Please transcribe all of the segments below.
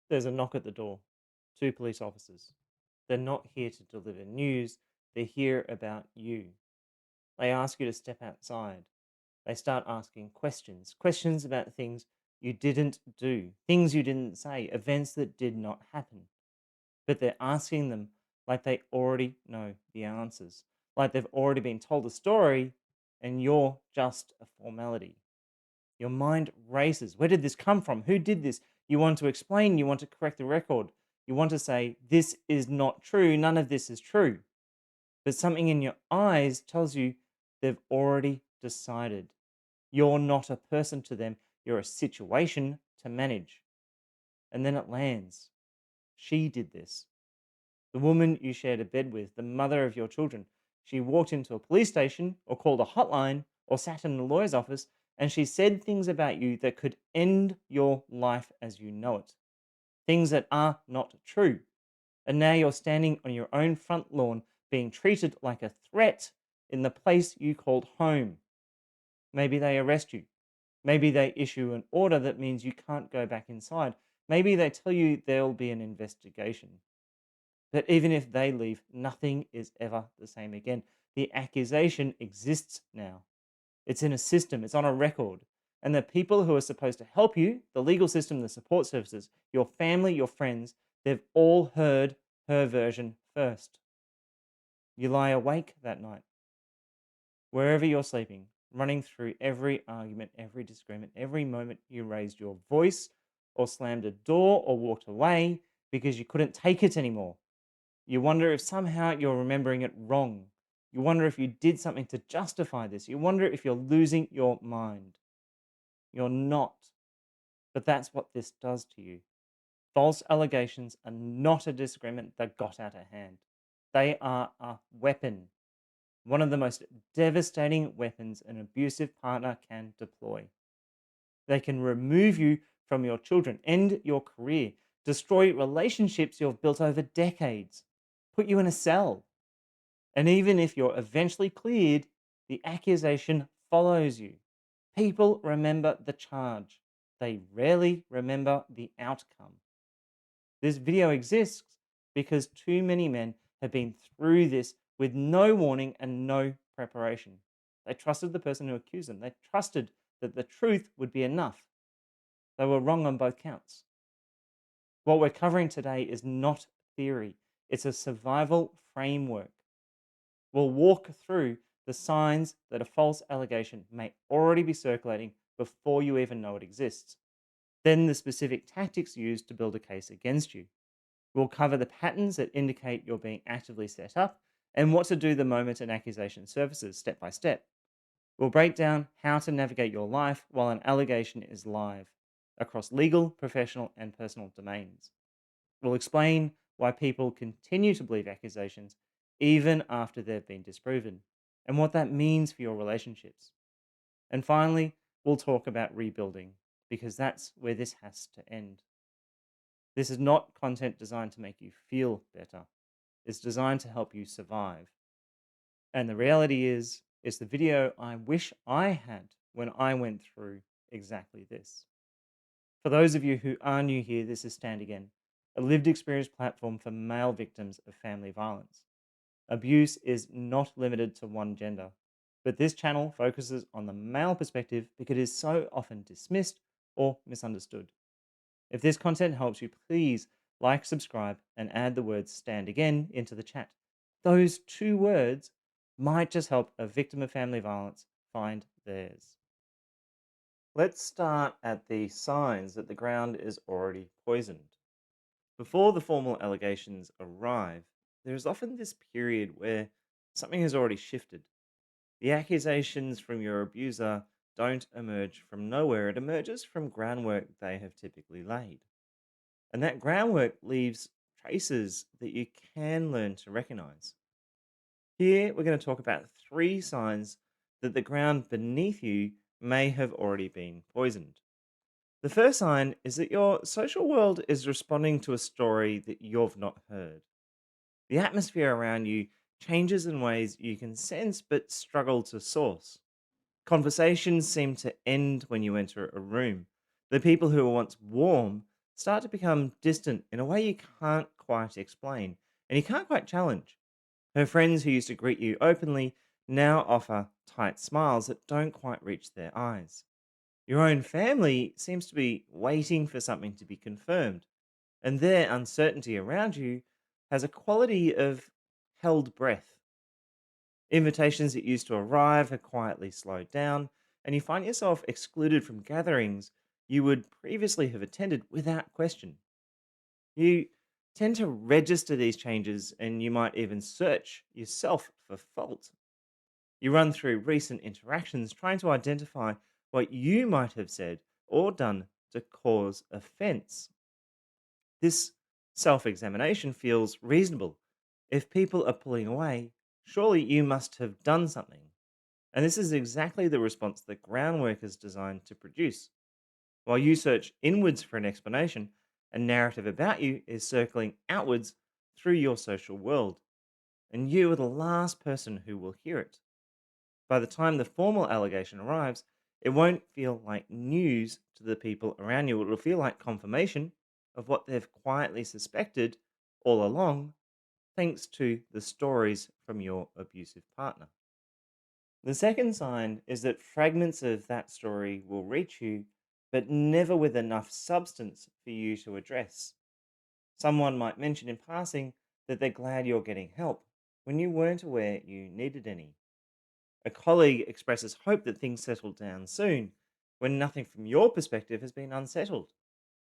There's a knock at the door. Two police officers. They're not here to deliver news, they're here about you. They ask you to step outside. They start asking questions, questions about things you didn't do, things you didn't say, events that did not happen. But they're asking them like they already know the answers, like they've already been told a story and you're just a formality. Your mind races. Where did this come from? Who did this? You want to explain, you want to correct the record. You want to say, this is not true, none of this is true. But something in your eyes tells you they've already decided. You're not a person to them, you're a situation to manage. And then it lands. She did this. The woman you shared a bed with, the mother of your children, she walked into a police station or called a hotline or sat in a lawyer's office and she said things about you that could end your life as you know it. Things that are not true. And now you're standing on your own front lawn being treated like a threat in the place you called home. Maybe they arrest you. Maybe they issue an order that means you can't go back inside. Maybe they tell you there'll be an investigation. But even if they leave, nothing is ever the same again. The accusation exists now. It's in a system, it's on a record. And the people who are supposed to help you, the legal system, the support services, your family, your friends, they've all heard her version first. You lie awake that night, wherever you're sleeping, running through every argument, every disagreement, every moment you raised your voice or slammed a door or walked away because you couldn't take it anymore. You wonder if somehow you're remembering it wrong. You wonder if you did something to justify this. You wonder if you're losing your mind. You're not. But that's what this does to you. False allegations are not a disagreement that got out of hand. They are a weapon, one of the most devastating weapons an abusive partner can deploy. They can remove you from your children, end your career, destroy relationships you've built over decades, put you in a cell. And even if you're eventually cleared, the accusation follows you. People remember the charge, they rarely remember the outcome. This video exists because too many men have been through this with no warning and no preparation. They trusted the person who accused them, they trusted that the truth would be enough. They were wrong on both counts. What we're covering today is not theory, it's a survival framework. We'll walk through the signs that a false allegation may already be circulating before you even know it exists. Then the specific tactics used to build a case against you. We'll cover the patterns that indicate you're being actively set up and what to do the moment an accusation surfaces step by step. We'll break down how to navigate your life while an allegation is live across legal, professional, and personal domains. We'll explain why people continue to believe accusations even after they've been disproven and what that means for your relationships. And finally, we'll talk about rebuilding because that's where this has to end. This is not content designed to make you feel better. It's designed to help you survive. And the reality is, it's the video I wish I had when I went through exactly this. For those of you who are new here, this is Stand Again, a lived experience platform for male victims of family violence. Abuse is not limited to one gender, but this channel focuses on the male perspective because it is so often dismissed or misunderstood. If this content helps you, please like, subscribe, and add the words Stand Again into the chat. Those two words might just help a victim of family violence find theirs. Let's start at the signs that the ground is already poisoned. Before the formal allegations arrive, there is often this period where something has already shifted. The accusations from your abuser don't emerge from nowhere, it emerges from groundwork they have typically laid. And that groundwork leaves traces that you can learn to recognize. Here, we're going to talk about three signs that the ground beneath you may have already been poisoned. The first sign is that your social world is responding to a story that you've not heard. The atmosphere around you changes in ways you can sense but struggle to source. Conversations seem to end when you enter a room. The people who were once warm start to become distant in a way you can't quite explain and you can't quite challenge. Her friends who used to greet you openly now offer tight smiles that don't quite reach their eyes. Your own family seems to be waiting for something to be confirmed, and their uncertainty around you has a quality of held breath. Invitations that used to arrive have quietly slowed down, and you find yourself excluded from gatherings you would previously have attended without question. You tend to register these changes and you might even search yourself for fault. You run through recent interactions trying to identify what you might have said or done to cause offense. This self examination feels reasonable. If people are pulling away, surely you must have done something. And this is exactly the response that groundwork is designed to produce. While you search inwards for an explanation, a narrative about you is circling outwards through your social world, and you are the last person who will hear it. By the time the formal allegation arrives, it won't feel like news to the people around you. It'll feel like confirmation of what they've quietly suspected all along, thanks to the stories from your abusive partner. The second sign is that fragments of that story will reach you, but never with enough substance for you to address. Someone might mention in passing that they're glad you're getting help when you weren't aware you needed any. A colleague expresses hope that things settle down soon when nothing from your perspective has been unsettled.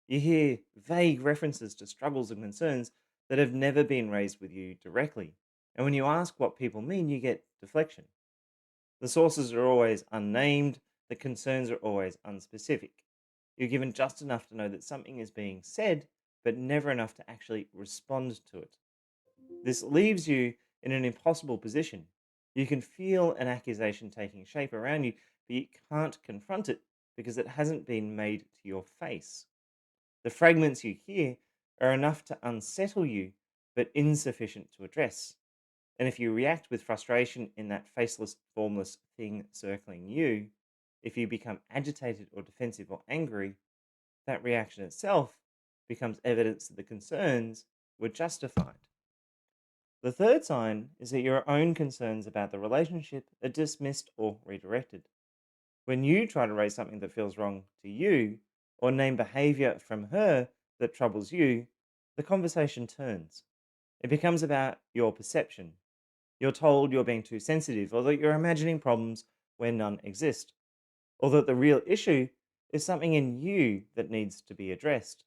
You hear vague references to struggles and concerns that have never been raised with you directly. And when you ask what people mean, you get deflection. The sources are always unnamed, the concerns are always unspecific. You're given just enough to know that something is being said, but never enough to actually respond to it. This leaves you in an impossible position. You can feel an accusation taking shape around you, but you can't confront it because it hasn't been made to your face. The fragments you hear are enough to unsettle you, but insufficient to address. And if you react with frustration in that faceless, formless thing circling you, if you become agitated or defensive or angry, that reaction itself becomes evidence that the concerns were justified. The third sign is that your own concerns about the relationship are dismissed or redirected. When you try to raise something that feels wrong to you, or name behavior from her that troubles you, the conversation turns. It becomes about your perception. You're told you're being too sensitive, or that you're imagining problems where none exist, or that the real issue is something in you that needs to be addressed.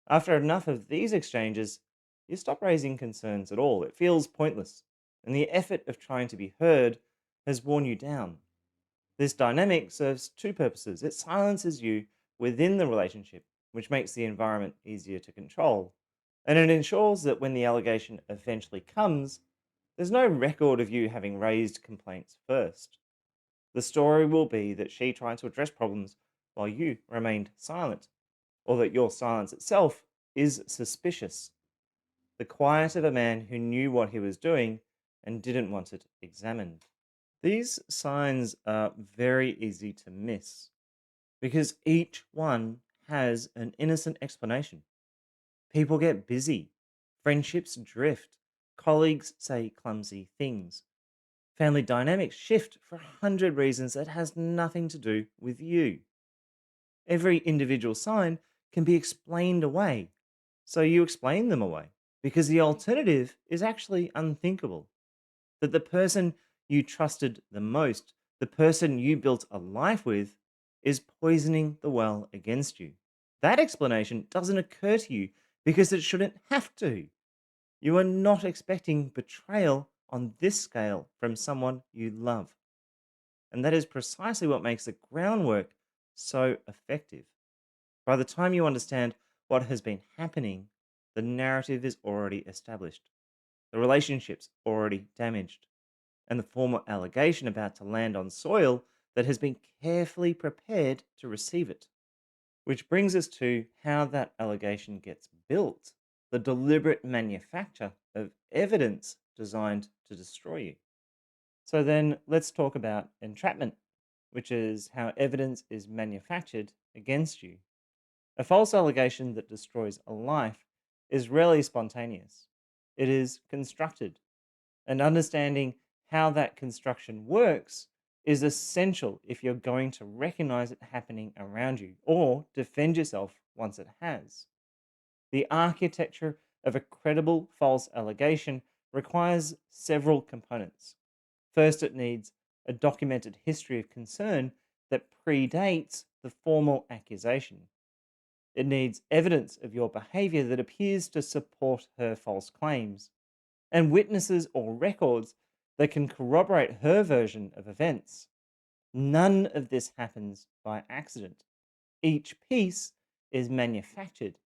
After enough of these exchanges, you stop raising concerns at all. It feels pointless, and the effort of trying to be heard has worn you down. This dynamic serves two purposes. It silences you within the relationship, which makes the environment easier to control, and it ensures that when the allegation eventually comes, there's no record of you having raised complaints first. The story will be that she tried to address problems while you remained silent, or that your silence itself is suspicious. The quiet of a man who knew what he was doing and didn't want it examined. These signs are very easy to miss because each one has an innocent explanation. People get busy, friendships drift, colleagues say clumsy things, family dynamics shift for 100 reasons that has nothing to do with you. Every individual sign can be explained away, so you explain them away because the alternative is actually unthinkable. That the person you trusted the most, the person you built a life with, is poisoning the well against you. That explanation doesn't occur to you because it shouldn't have to. You are not expecting betrayal on this scale from someone you love. And that is precisely what makes the groundwork so effective. By the time you understand what has been happening, the narrative is already established, the relationship's already damaged, and the formal allegation about to land on soil that has been carefully prepared to receive it. Which brings us to how that allegation gets built, the deliberate manufacture of evidence designed to destroy you. So then let's talk about entrapment, which is how evidence is manufactured against you. A false allegation that destroys a life is rarely spontaneous. It is constructed, and understanding how that construction works is essential if you're going to recognize it happening around you or defend yourself once it has. The architecture of a credible false allegation requires several components. First, it needs a documented history of concern that predates the formal accusation. It needs evidence of your behavior that appears to support her false claims, and witnesses or records that can corroborate her version of events. None of this happens by accident. Each piece is manufactured,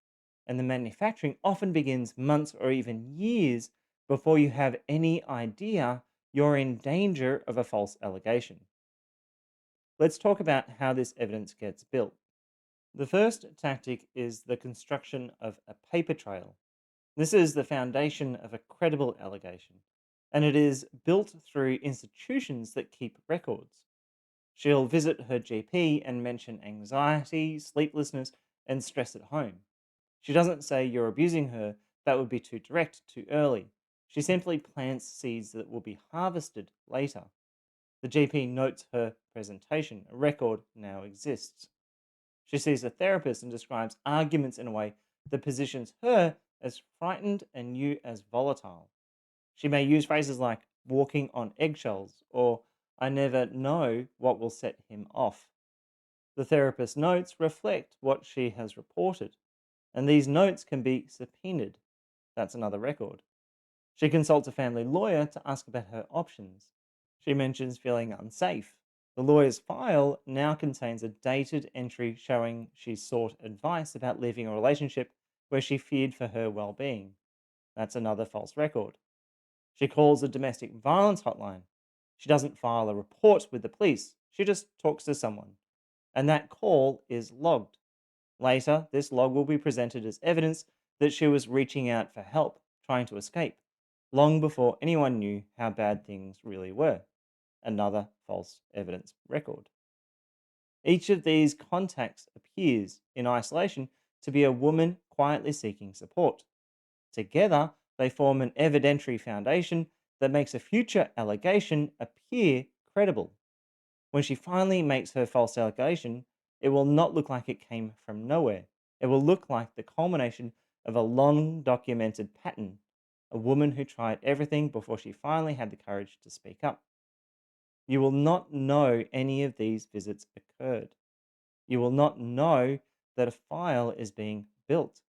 and the manufacturing often begins months or even years before you have any idea you're in danger of a false allegation. Let's talk about how this evidence gets built. The first tactic is the construction of a paper trail. This is the foundation of a credible allegation, and it is built through institutions that keep records. She'll visit her GP and mention anxiety, sleeplessness, and stress at home. She doesn't say you're abusing her, that would be too direct, too early. She simply plants seeds that will be harvested later. The GP notes her presentation, a record now exists. She sees a therapist and describes arguments in a way that positions her as frightened and you as volatile. She may use phrases like walking on eggshells or I never know what will set him off. The therapist's notes reflect what she has reported, and these notes can be subpoenaed. That's another record. She consults a family lawyer to ask about her options. She mentions feeling unsafe. The lawyer's file now contains a dated entry showing she sought advice about leaving a relationship where she feared for her well being. That's another false record. She calls a domestic violence hotline. She doesn't file a report with the police, she just talks to someone. And that call is logged. Later, this log will be presented as evidence that she was reaching out for help, trying to escape, long before anyone knew how bad things really were. Another false evidence record. Each of these contacts appears, in isolation, to be a woman quietly seeking support. Together, they form an evidentiary foundation that makes a future allegation appear credible. When she finally makes her false allegation, it will not look like it came from nowhere. It will look like the culmination of a long documented pattern, a woman who tried everything before she finally had the courage to speak up. You will not know any of these visits occurred. You will not know that a file is being built.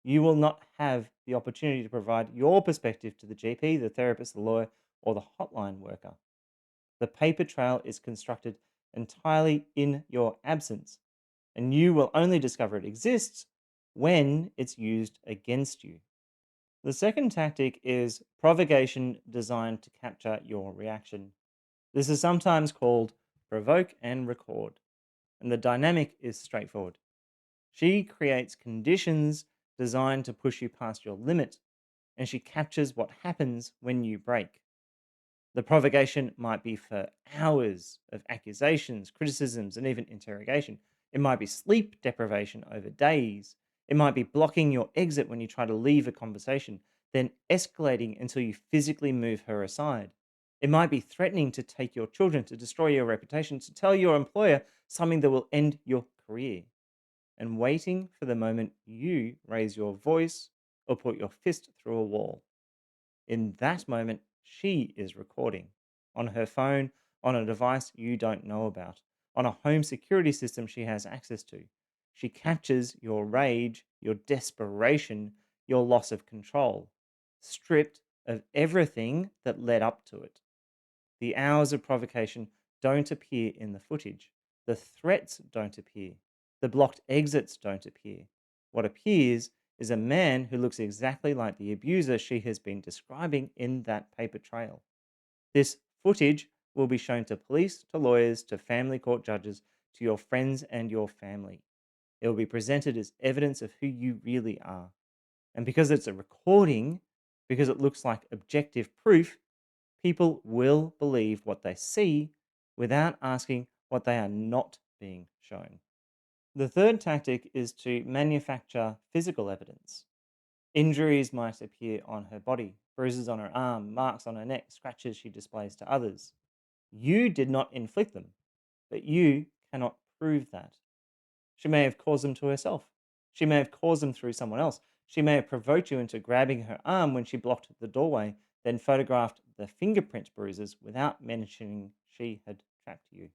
You will not have the opportunity to provide your perspective to the GP, the therapist, the lawyer, or the hotline worker. The paper trail is constructed entirely in your absence, and you will only discover it exists when it's used against you. The second tactic is provocation designed to capture your reaction. This is sometimes called provoke and record, and the dynamic is straightforward. She creates conditions designed to push you past your limit, and she captures what happens when you break. The provocation might be for hours of accusations, criticisms, and even interrogation. It might be sleep deprivation over days. It might be blocking your exit when you try to leave a conversation, then escalating until you physically move her aside. It might be threatening to take your children, to destroy your reputation, to tell your employer something that will end your career, and waiting for the moment you raise your voice or put your fist through a wall. In that moment, she is recording on her phone, on a device you don't know about, on a home security system she has access to. She captures your rage, your desperation, your loss of control, stripped of everything that led up to it. The hours of provocation don't appear in the footage. The threats don't appear. The blocked exits don't appear. What appears is a man who looks exactly like the abuser she has been describing in that paper trail. This footage will be shown to police, to lawyers, to family court judges, to your friends and your family. It will be presented as evidence of who you really are. And because it's a recording, because it looks like objective proof, people will believe what they see without asking what they are not being shown. The third tactic is to manufacture physical evidence. Injuries might appear on her body, bruises on her arm, marks on her neck, scratches she displays to others. You did not inflict them, but you cannot prove that. She may have caused them to herself. She may have caused them through someone else. She may have provoked you into grabbing her arm when she blocked the doorway, then photographed the fingerprint bruises without mentioning she had trapped you.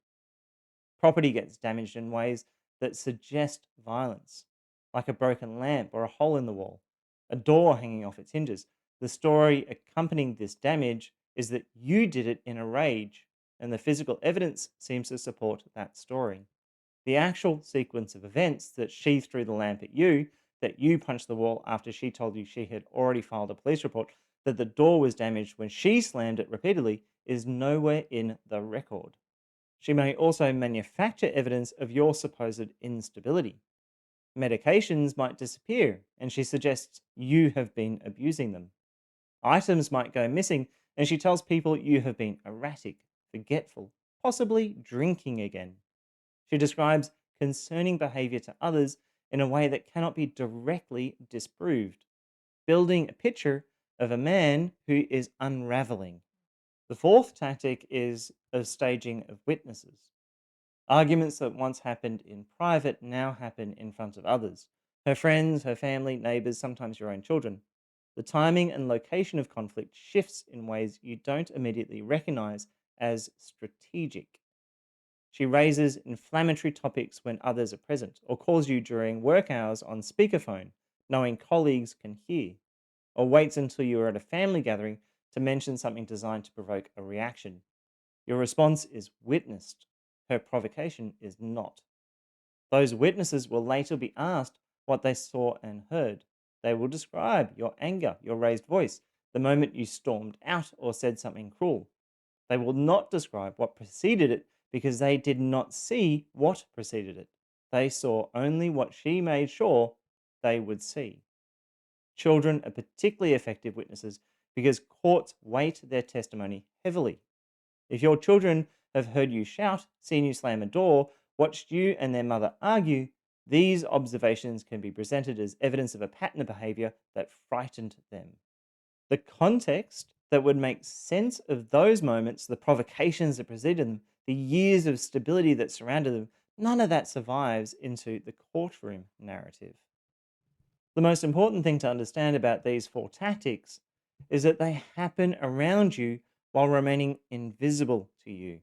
Property gets damaged in ways that suggest violence, like a broken lamp or a hole in the wall, a door hanging off its hinges. The story accompanying this damage is that you did it in a rage, and the physical evidence seems to support that story. The actual sequence of events, that she threw the lamp at you, that you punched the wall after she told you she had already filed a police report, that the door was damaged when she slammed it repeatedly, is nowhere in the record. She may also manufacture evidence of your supposed instability. Medications might disappear, and she suggests you have been abusing them. Items might go missing, and she tells people you have been erratic, forgetful, possibly drinking again. She describes concerning behavior to others in a way that cannot be directly disproved, building a picture of a man who is unraveling. The fourth tactic is of staging of witnesses. Arguments that once happened in private now happen in front of others. Her friends, her family, neighbors, sometimes your own children. The timing and location of conflict shifts in ways you don't immediately recognize as strategic. She raises inflammatory topics when others are present, or calls you during work hours on speakerphone, knowing colleagues can hear, or waits until you are at a family gathering to mention something designed to provoke a reaction. Your response is witnessed. Her provocation is not. Those witnesses will later be asked what they saw and heard. They will describe your anger, your raised voice, the moment you stormed out or said something cruel. They will not describe what preceded it because they did not see what preceded it. They saw only what she made sure they would see. Children are particularly effective witnesses because courts weight their testimony heavily. If your children have heard you shout, seen you slam a door, watched you and their mother argue, these observations can be presented as evidence of a pattern of behavior that frightened them. The context that would make sense of those moments, the provocations that preceded them, the years of stability that surrounded them, none of that survives into the courtroom narrative. The most important thing to understand about these four tactics is that they happen around you while remaining invisible to you.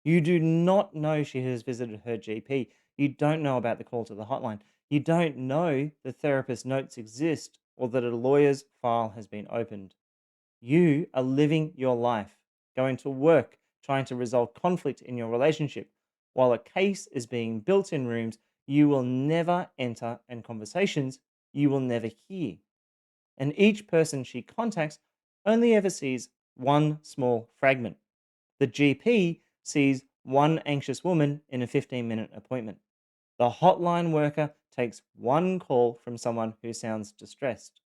You do not know she has visited her GP. You don't know about the call to the hotline. You don't know the therapist's notes exist or that a lawyer's file has been opened. You are living your life, going to work, trying to resolve conflict in your relationship, while a case is being built in rooms you will never enter and conversations you will never hear. And each person she contacts only ever sees one small fragment. The GP sees one anxious woman in a 15-minute appointment. The hotline worker takes one call from someone who sounds distressed.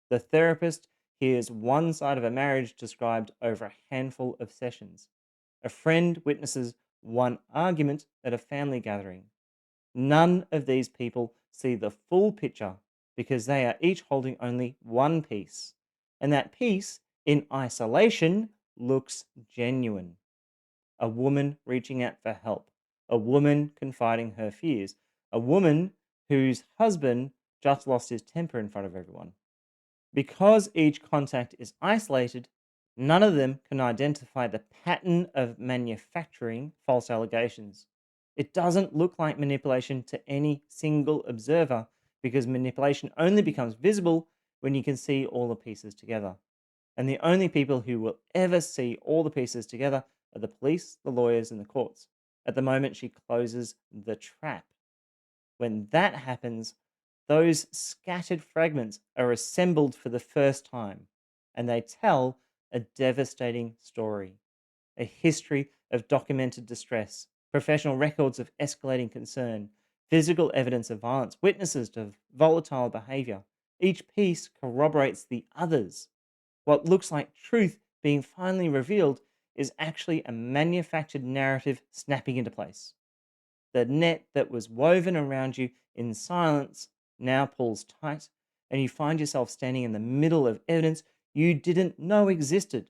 The therapist hears one side of a marriage described over a handful of sessions. A friend witnesses one argument at a family gathering. None of these people see the full picture because they are each holding only one piece. And that piece, in isolation, looks genuine. A woman reaching out for help, a woman confiding her fears, a woman whose husband just lost his temper in front of everyone. Because each contact is isolated, none of them can identify the pattern of manufacturing false allegations. It doesn't look like manipulation to any single observer because manipulation only becomes visible when you can see all the pieces together. And the only people who will ever see all the pieces together are the police, the lawyers, and the courts. At the moment she closes the trap. When that happens, those scattered fragments are assembled for the first time, and they tell a devastating story, a history of documented distress, professional records of escalating concern, physical evidence of violence, witnesses to volatile behavior. Each piece corroborates the others. What looks like truth being finally revealed is actually a manufactured narrative snapping into place. The net that was woven around you in silence now pulls tight, and you find yourself standing in the middle of evidence you didn't know existed,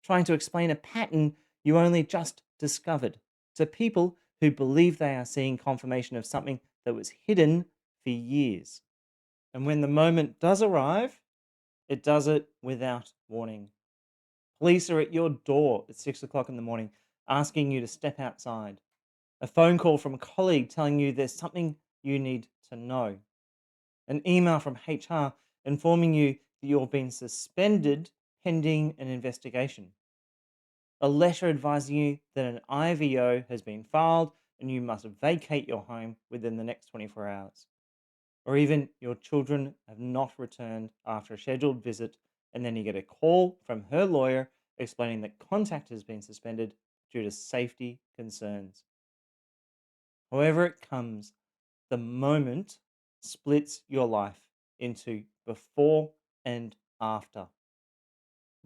trying to explain a pattern you only just discovered to people who believe they are seeing confirmation of something that was hidden for years. And when the moment does arrive, it does it without warning. Police are at your door at 6 o'clock in the morning, asking you to step outside. A phone call from a colleague telling you there's something you need to know. An email from HR informing you that you're being suspended pending an investigation. A letter advising you that an IVO has been filed and you must vacate your home within the next 24 hours. Or even your children have not returned after a scheduled visit, and then you get a call from her lawyer explaining that contact has been suspended due to safety concerns. However, it comes, the moment splits your life into before and after.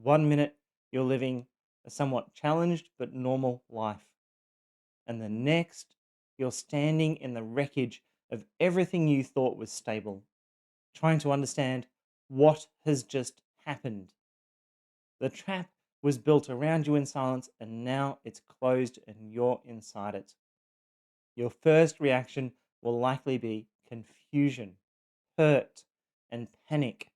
1 minute, you're living a somewhat challenged but normal life. And the next, you're standing in the wreckage of everything you thought was stable, trying to understand what has just happened. The trap was built around you in silence, and now it's closed and you're inside it. Your first reaction will likely be confusion, hurt, and panic.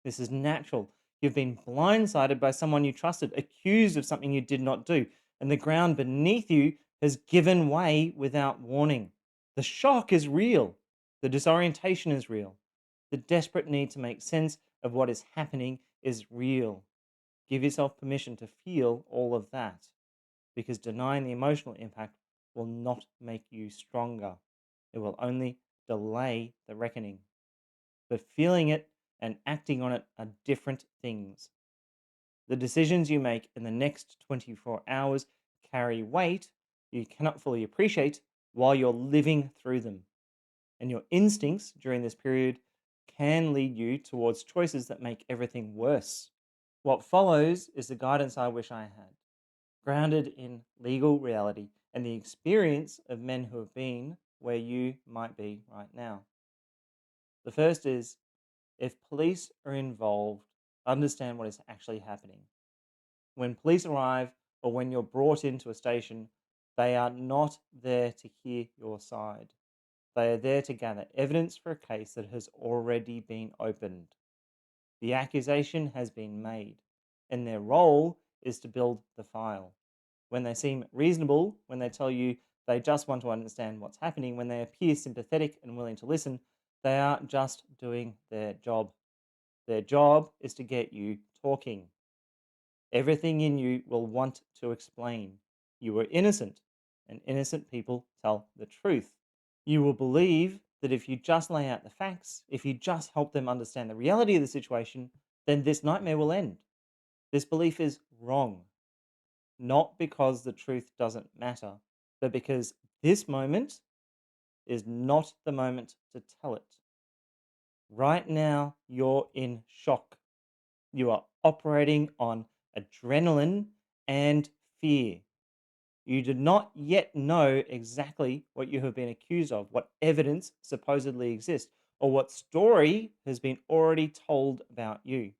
This is natural. You've been blindsided by someone you trusted, accused of something you did not do, and the ground beneath you has given way without warning. The shock is real. The disorientation is real. The desperate need to make sense of what is happening is real. Give yourself permission to feel all of that, because denying the emotional impact will not make you stronger. It will only delay the reckoning. But feeling it and acting on it are different things. The decisions you make in the next 24 hours carry weight you cannot fully appreciate while you're living through them. And your instincts during this period can lead you towards choices that make everything worse. What follows is the guidance I wish I had, grounded in legal reality and the experience of men who have been where you might be right now. The first is, if police are involved, understand what is actually happening. When police arrive or when you're brought into a station, they are not there to hear your side. They are there to gather evidence for a case that has already been opened. The accusation has been made, and their role is to build the file. When they seem reasonable, when they tell you they just want to understand what's happening, when they appear sympathetic and willing to listen, they are just doing their job. Their job is to get you talking. Everything in you will want to explain. You are innocent, and innocent people tell the truth. You will believe that if you just lay out the facts, if you just help them understand the reality of the situation, then this nightmare will end. This belief is wrong, not because the truth doesn't matter, but because this moment is not the moment to tell it. Right now, you're in shock. You are operating on adrenaline and fear. You do not yet know exactly what you have been accused of, what evidence supposedly exists, or what story has been already told about you.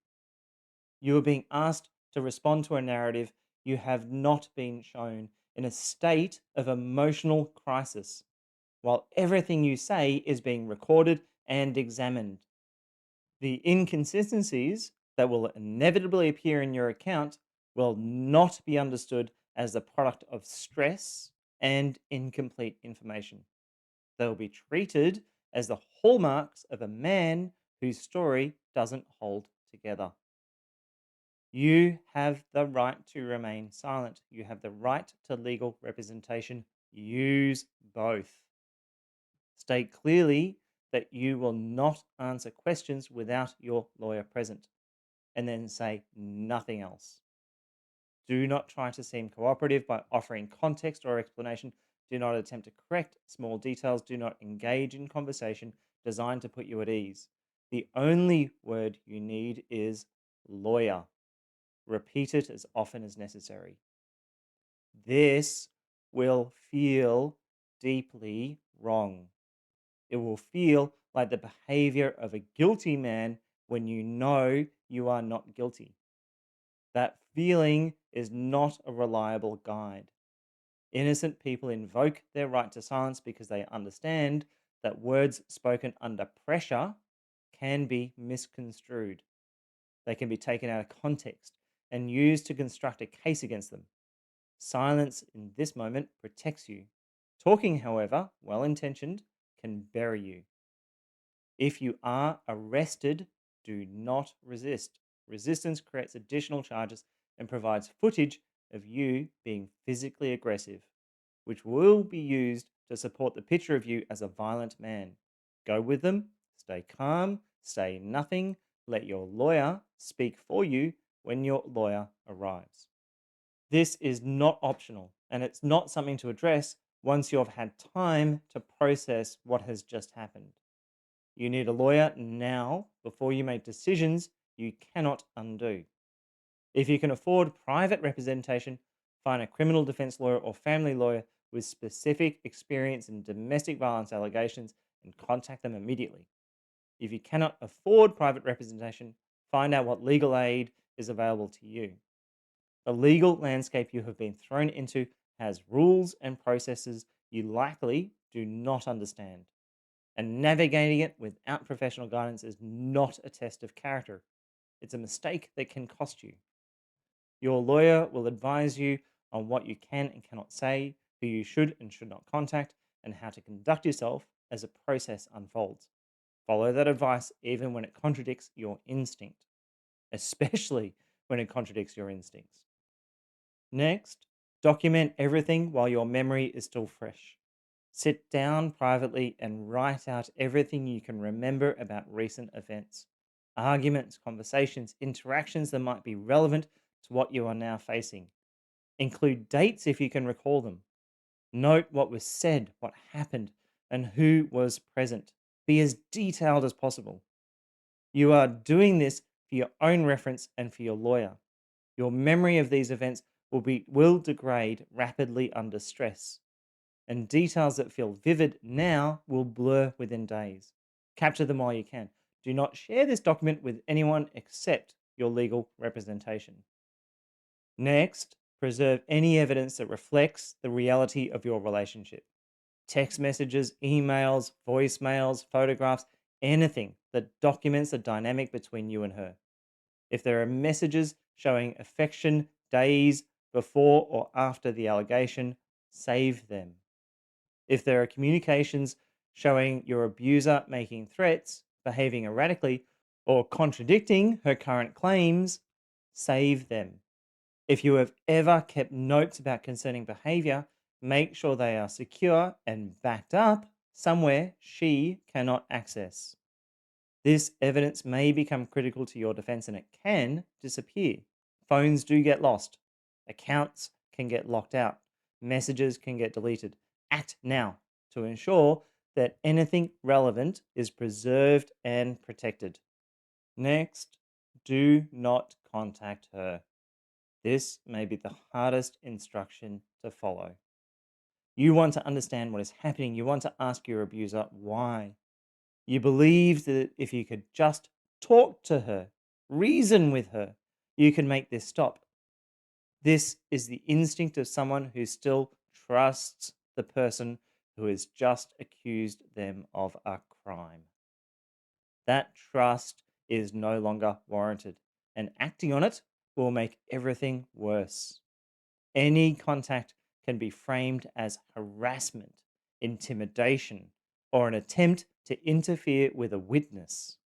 You are being asked to respond to a narrative you have not been shown in a state of emotional crisis, while everything you say is being recorded and examined. The inconsistencies that will inevitably appear in your account will not be understood as the product of stress and incomplete information. They will be treated as the hallmarks of a man whose story doesn't hold together. You have the right to remain silent. You have the right to legal representation. Use both. State clearly that you will not answer questions without your lawyer present, and then say nothing else. Do not try to seem cooperative by offering context or explanation. Do not attempt to correct small details. Do not engage in conversation designed to put you at ease. The only word you need is lawyer. Repeat it as often as necessary. This will feel deeply wrong. It will feel like the behavior of a guilty man when you know you are not guilty. That feeling is not a reliable guide. Innocent people invoke their right to silence because they understand that words spoken under pressure can be misconstrued. They can be taken out of context and used to construct a case against them. Silence in this moment protects you. Talking, however, well intentioned, can bury you. If you are arrested, do not resist. Resistance creates additional charges and provides footage of you being physically aggressive, which will be used to support the picture of you as a violent man. Go with them, stay calm, say nothing, let your lawyer speak for you when your lawyer arrives. This is not optional, and it's not something to address once you've had time to process what has just happened. You need a lawyer now before you make decisions you cannot undo. If you can afford private representation, find a criminal defense lawyer or family lawyer with specific experience in domestic violence allegations and contact them immediately. If you cannot afford private representation, find out what legal aid is available to you. The legal landscape you have been thrown into has rules and processes you likely do not understand. And navigating it without professional guidance is not a test of character. It's a mistake that can cost you. Your lawyer will advise you on what you can and cannot say, who you should and should not contact, and how to conduct yourself as the process unfolds. Follow that advice even when it contradicts your instinct, especially when it contradicts your instincts. Next, document everything while your memory is still fresh. Sit down privately and write out everything you can remember about recent events, arguments, conversations, interactions that might be relevant to what you are now facing. Include dates if you can recall them. Note what was said, what happened, and who was present. Be as detailed as possible. You are doing this for your own reference and for your lawyer. Your memory of these events will degrade rapidly under stress, and details that feel vivid now will blur within days. Capture them while you can. Do not share this document with anyone except your legal representation. Next, preserve any evidence that reflects the reality of your relationship. Text messages, emails, voicemails, photographs, anything that documents the dynamic between you and her. If there are messages showing affection days before or after the allegation, save them. If there are communications showing your abuser making threats, behaving erratically, or contradicting her current claims, save them. If you have ever kept notes about concerning behavior, make sure they are secure and backed up somewhere she cannot access. This evidence may become critical to your defense and it can disappear. Phones do get lost, accounts can get locked out, messages can get deleted. Act now to ensure that anything relevant is preserved and protected. Next, do not contact her. This may be the hardest instruction to follow. You want to understand what is happening. You want to ask your abuser why. You believe that if you could just talk to her, reason with her, you can make this stop. This is the instinct of someone who still trusts the person who has just accused them of a crime. That trust is no longer warranted, and acting on it will make everything worse. Any contact can be framed as harassment, intimidation, or an attempt to interfere with a witness.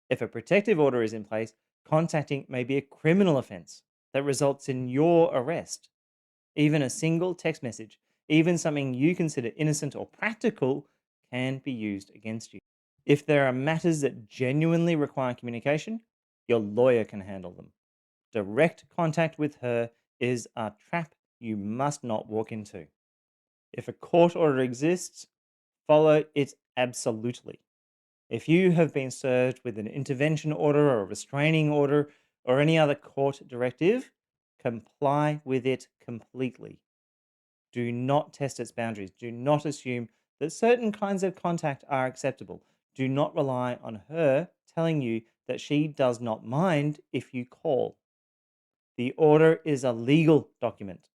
If a protective order is in place, contacting may be a criminal offense that results in your arrest. Even a single text message, even something you consider innocent or practical, can be used against you. If there are matters that genuinely require communication, your lawyer can handle them. Direct contact with her is a trap you must not walk into. If a court order exists, follow it absolutely. If you have been served with an intervention order or a restraining order or any other court directive, comply with it completely. Do not test its boundaries. Do not assume that certain kinds of contact are acceptable. Do not rely on her telling you that she does not mind if you call. The order is a legal document,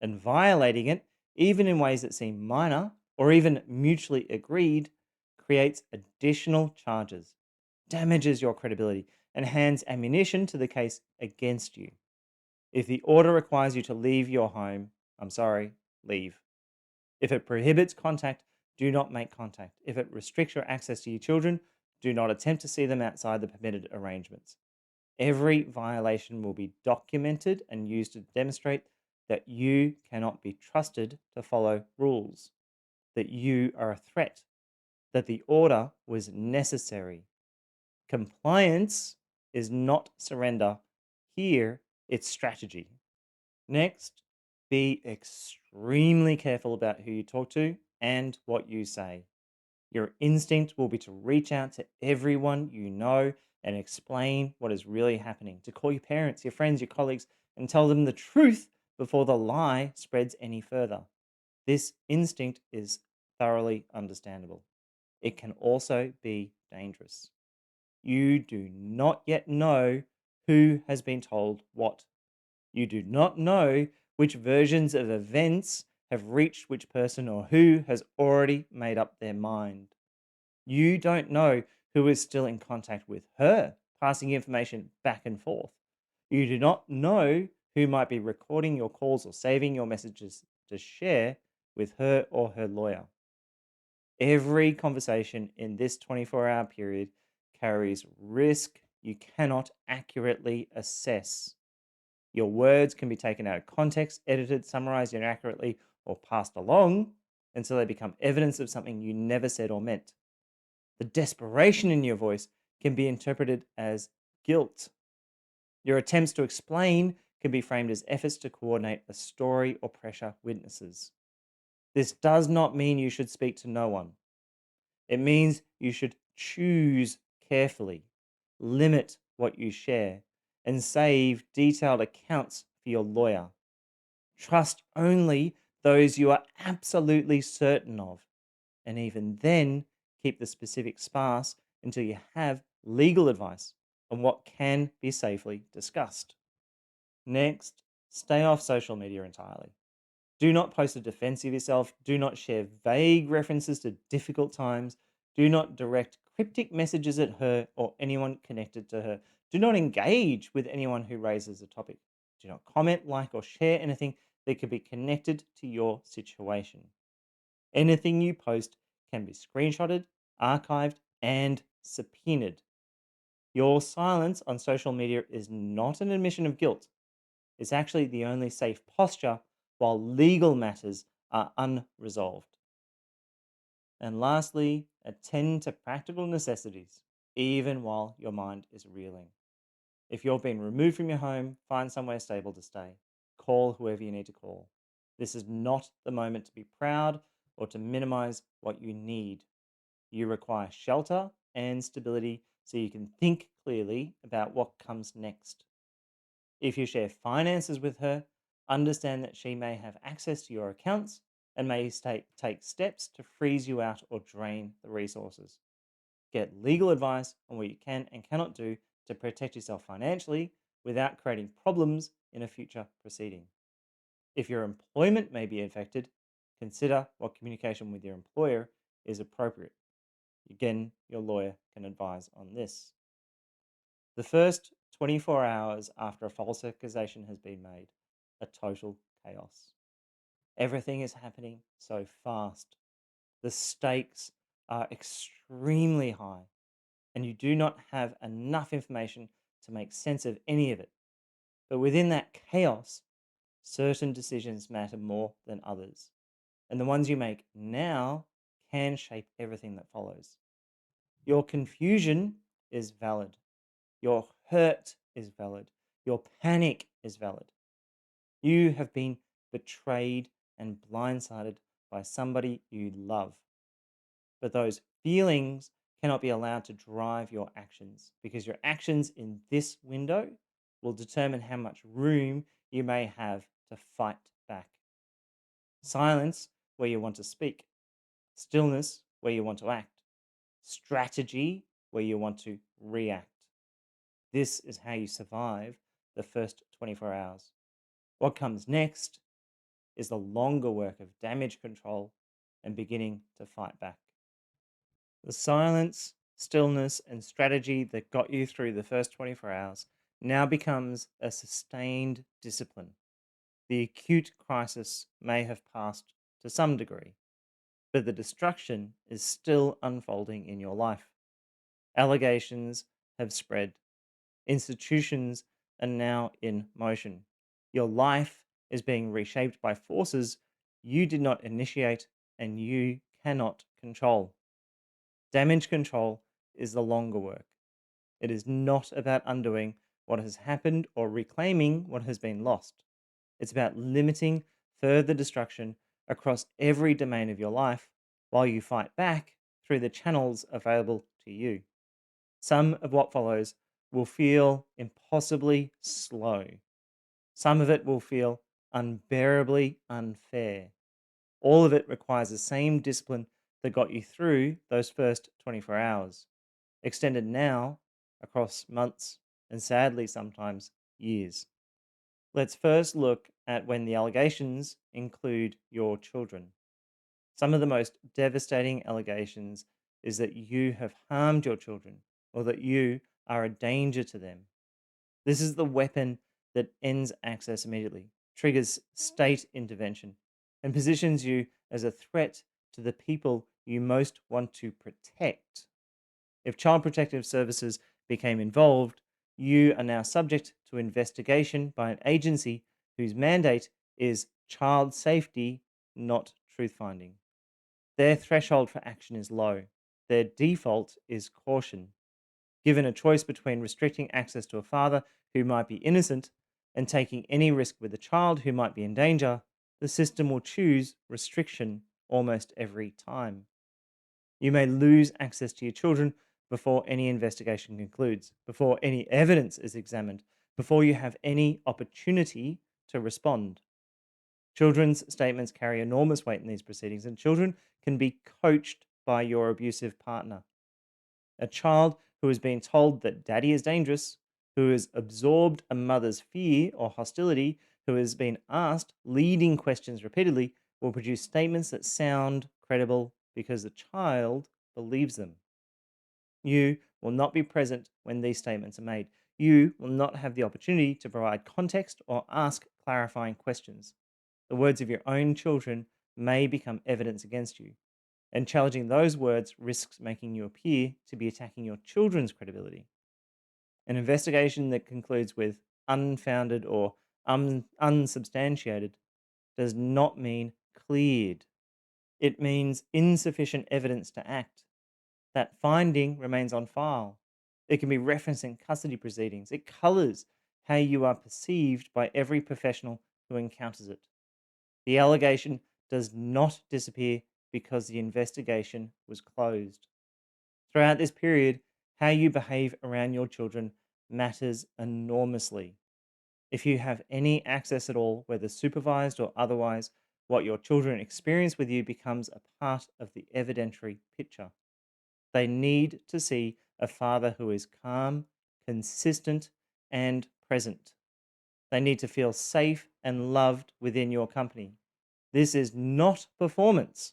and violating it, even in ways that seem minor or even mutually agreed, creates additional charges, damages your credibility, and hands ammunition to the case against you. If the order requires you to leave your home, I'm sorry, leave. If it prohibits contact, do not make contact. If it restricts your access to your children, do not attempt to see them outside the permitted arrangements. Every violation will be documented and used to demonstrate that you cannot be trusted to follow rules, that you are a threat, that the order was necessary. Compliance is not surrender. Here, it's strategy. Next, be extremely careful about who you talk to and what you say. Your instinct will be to reach out to everyone you know and explain what is really happening, to call your parents, your friends, your colleagues, and tell them the truth before the lie spreads any further. This instinct is thoroughly understandable. It can also be dangerous. You do not yet know who has been told what. You do not know which versions of events have reached which person or who has already made up their mind. You don't know who is still in contact with her, passing information back and forth. You do not know who might be recording your calls or saving your messages to share with her or her lawyer. Every conversation in this 24-hour period carries risk you cannot accurately assess. Your words can be taken out of context, edited, summarized inaccurately, or passed along until they become evidence of something you never said or meant. The desperation in your voice can be interpreted as guilt. Your attempts to explain can be framed as efforts to coordinate a story or pressure witnesses. This does not mean you should speak to no one. It means you should choose carefully, limit what you share, and save detailed accounts for your lawyer. Trust only those you are absolutely certain of, and even then, keep the specifics sparse until you have legal advice on what can be safely discussed. Next, stay off social media entirely. Do not post a defense of yourself. Do not share vague references to difficult times. Do not direct cryptic messages at her or anyone connected to her. Do not engage with anyone who raises a topic. Do not comment, like, or share anything that could be connected to your situation. Anything you post can be screenshotted, archived, and subpoenaed. Your silence on social media is not an admission of guilt. It's actually the only safe posture while legal matters are unresolved. And lastly, attend to practical necessities, even while your mind is reeling. If you're being removed from your home, find somewhere stable to stay. Call whoever you need to call. This is not the moment to be proud or to minimize what you need. You require shelter and stability so you can think clearly about what comes next. If you share finances with her, understand that she may have access to your accounts and may take steps to freeze you out or drain the resources. Get legal advice on what you can and cannot do to protect yourself financially without creating problems in a future proceeding. If your employment may be affected, consider what communication with your employer is appropriate. Again, your lawyer can advise on this. The first 24 hours after a false accusation has been made are total chaos. Everything is happening so fast. The stakes are extremely high, and you do not have enough information to make sense of any of it. But within that chaos, certain decisions matter more than others. And the ones you make now can shape everything that follows. Your confusion is valid. Your hurt is valid. Your panic is valid. You have been betrayed and blindsided by somebody you love. But those feelings cannot be allowed to drive your actions because your actions in this window will determine how much room you may have to fight back. Silence, where you want to speak. Stillness, where you want to act. Strategy, where you want to react. This is how you survive the first 24 hours. What comes next is the longer work of damage control and beginning to fight back. The silence, stillness, and strategy that got you through the first 24 hours now becomes a sustained discipline. The acute crisis may have passed to some degree, but the destruction is still unfolding in your life. Allegations have spread. Institutions are now in motion. Your life is being reshaped by forces you did not initiate and you cannot control. Damage control is the longer work. It is not about undoing what has happened or reclaiming what has been lost. It's about limiting further destruction across every domain of your life while you fight back through the channels available to you. Some of what follows will feel impossibly slow. Some of it will feel unbearably unfair. All of it requires the same discipline that got you through those first 24 hours, extended now across months and sadly sometimes years. Let's first look at when the allegations include your children. Some of the most devastating allegations is that you have harmed your children or that you are a danger to them. This is the weapon that ends access immediately, triggers state intervention, and positions you as a threat to the people you most want to protect. If Child Protective Services became involved, you are now subject to investigation by an agency whose mandate is child safety, not truth finding. Their threshold for action is low. Their default is caution. Given a choice between restricting access to a father who might be innocent and taking any risk with a child who might be in danger, the system will choose restriction almost every time. You may lose access to your children before any investigation concludes, before any evidence is examined, before you have any opportunity to respond. Children's statements carry enormous weight in these proceedings, and children can be coached by your abusive partner. A child who has been told that daddy is dangerous, who has absorbed a mother's fear or hostility, who has been asked leading questions repeatedly, will produce statements that sound credible because the child believes them. You will not be present when these statements are made. You will not have the opportunity to provide context or ask clarifying questions. The words of your own children may become evidence against you, and challenging those words risks making you appear to be attacking your children's credibility. An investigation that concludes with unfounded or unsubstantiated does not mean cleared. It means insufficient evidence to act. That finding remains on file. It can be referenced in custody proceedings. It colors how you are perceived by every professional who encounters it. The allegation does not disappear because the investigation was closed. Throughout this period, how you behave around your children matters enormously. If you have any access at all, whether supervised or otherwise, what your children experience with you becomes a part of the evidentiary picture. They need to see a father who is calm, consistent, and present. They need to feel safe and loved within your company. This is not performance.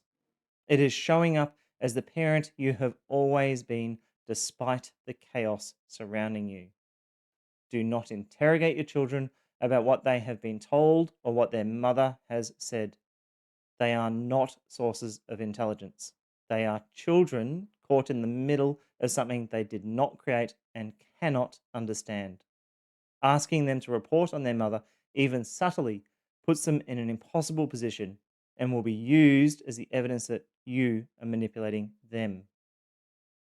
It is showing up as the parent you have always been, despite the chaos surrounding you. Do not interrogate your children about what they have been told or what their mother has said. They are not sources of intelligence. They are children caught in the middle of something they did not create and cannot understand. Asking them to report on their mother, even subtly, puts them in an impossible position and will be used as the evidence that you are manipulating them.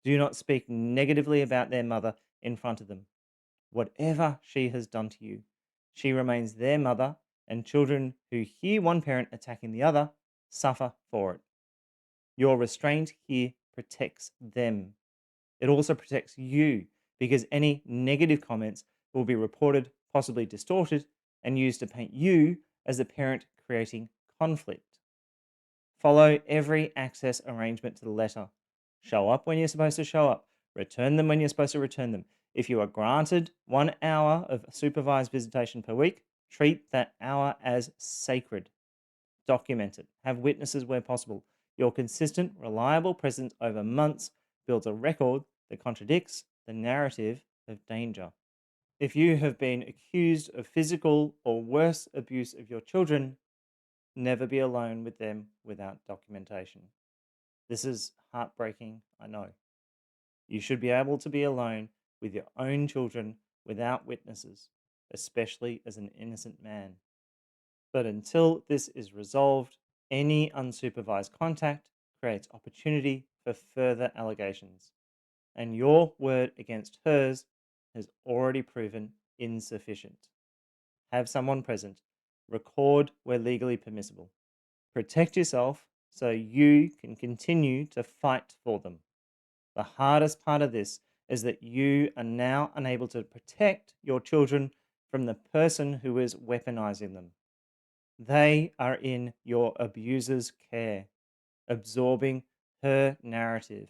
Do not speak negatively about their mother in front of them. Whatever she has done to you, she remains their mother, and children who hear one parent attacking the other suffer for it. Your restraint here protects them. It also protects you because any negative comments will be reported, possibly distorted, and used to paint you as the parent creating conflict. Follow every access arrangement to the letter. Show up when you're supposed to show up. Return them when you're supposed to return them. If you are granted 1 hour of supervised visitation per week, treat that hour as sacred. Document it. Have witnesses where possible. Your consistent, reliable presence over months builds a record that contradicts the narrative of danger. If you have been accused of physical or worse abuse of your children, never be alone with them without documentation. This is heartbreaking, I know. You should be able to be alone with your own children without witnesses, especially as an innocent man. But until this is resolved, any unsupervised contact creates opportunity for further allegations, and your word against hers has already proven insufficient. Have someone present, record where legally permissible, protect yourself so you can continue to fight for them. The hardest part of this is that you are now unable to protect your children from the person who is weaponizing them. They are in your abuser's care, absorbing her narrative,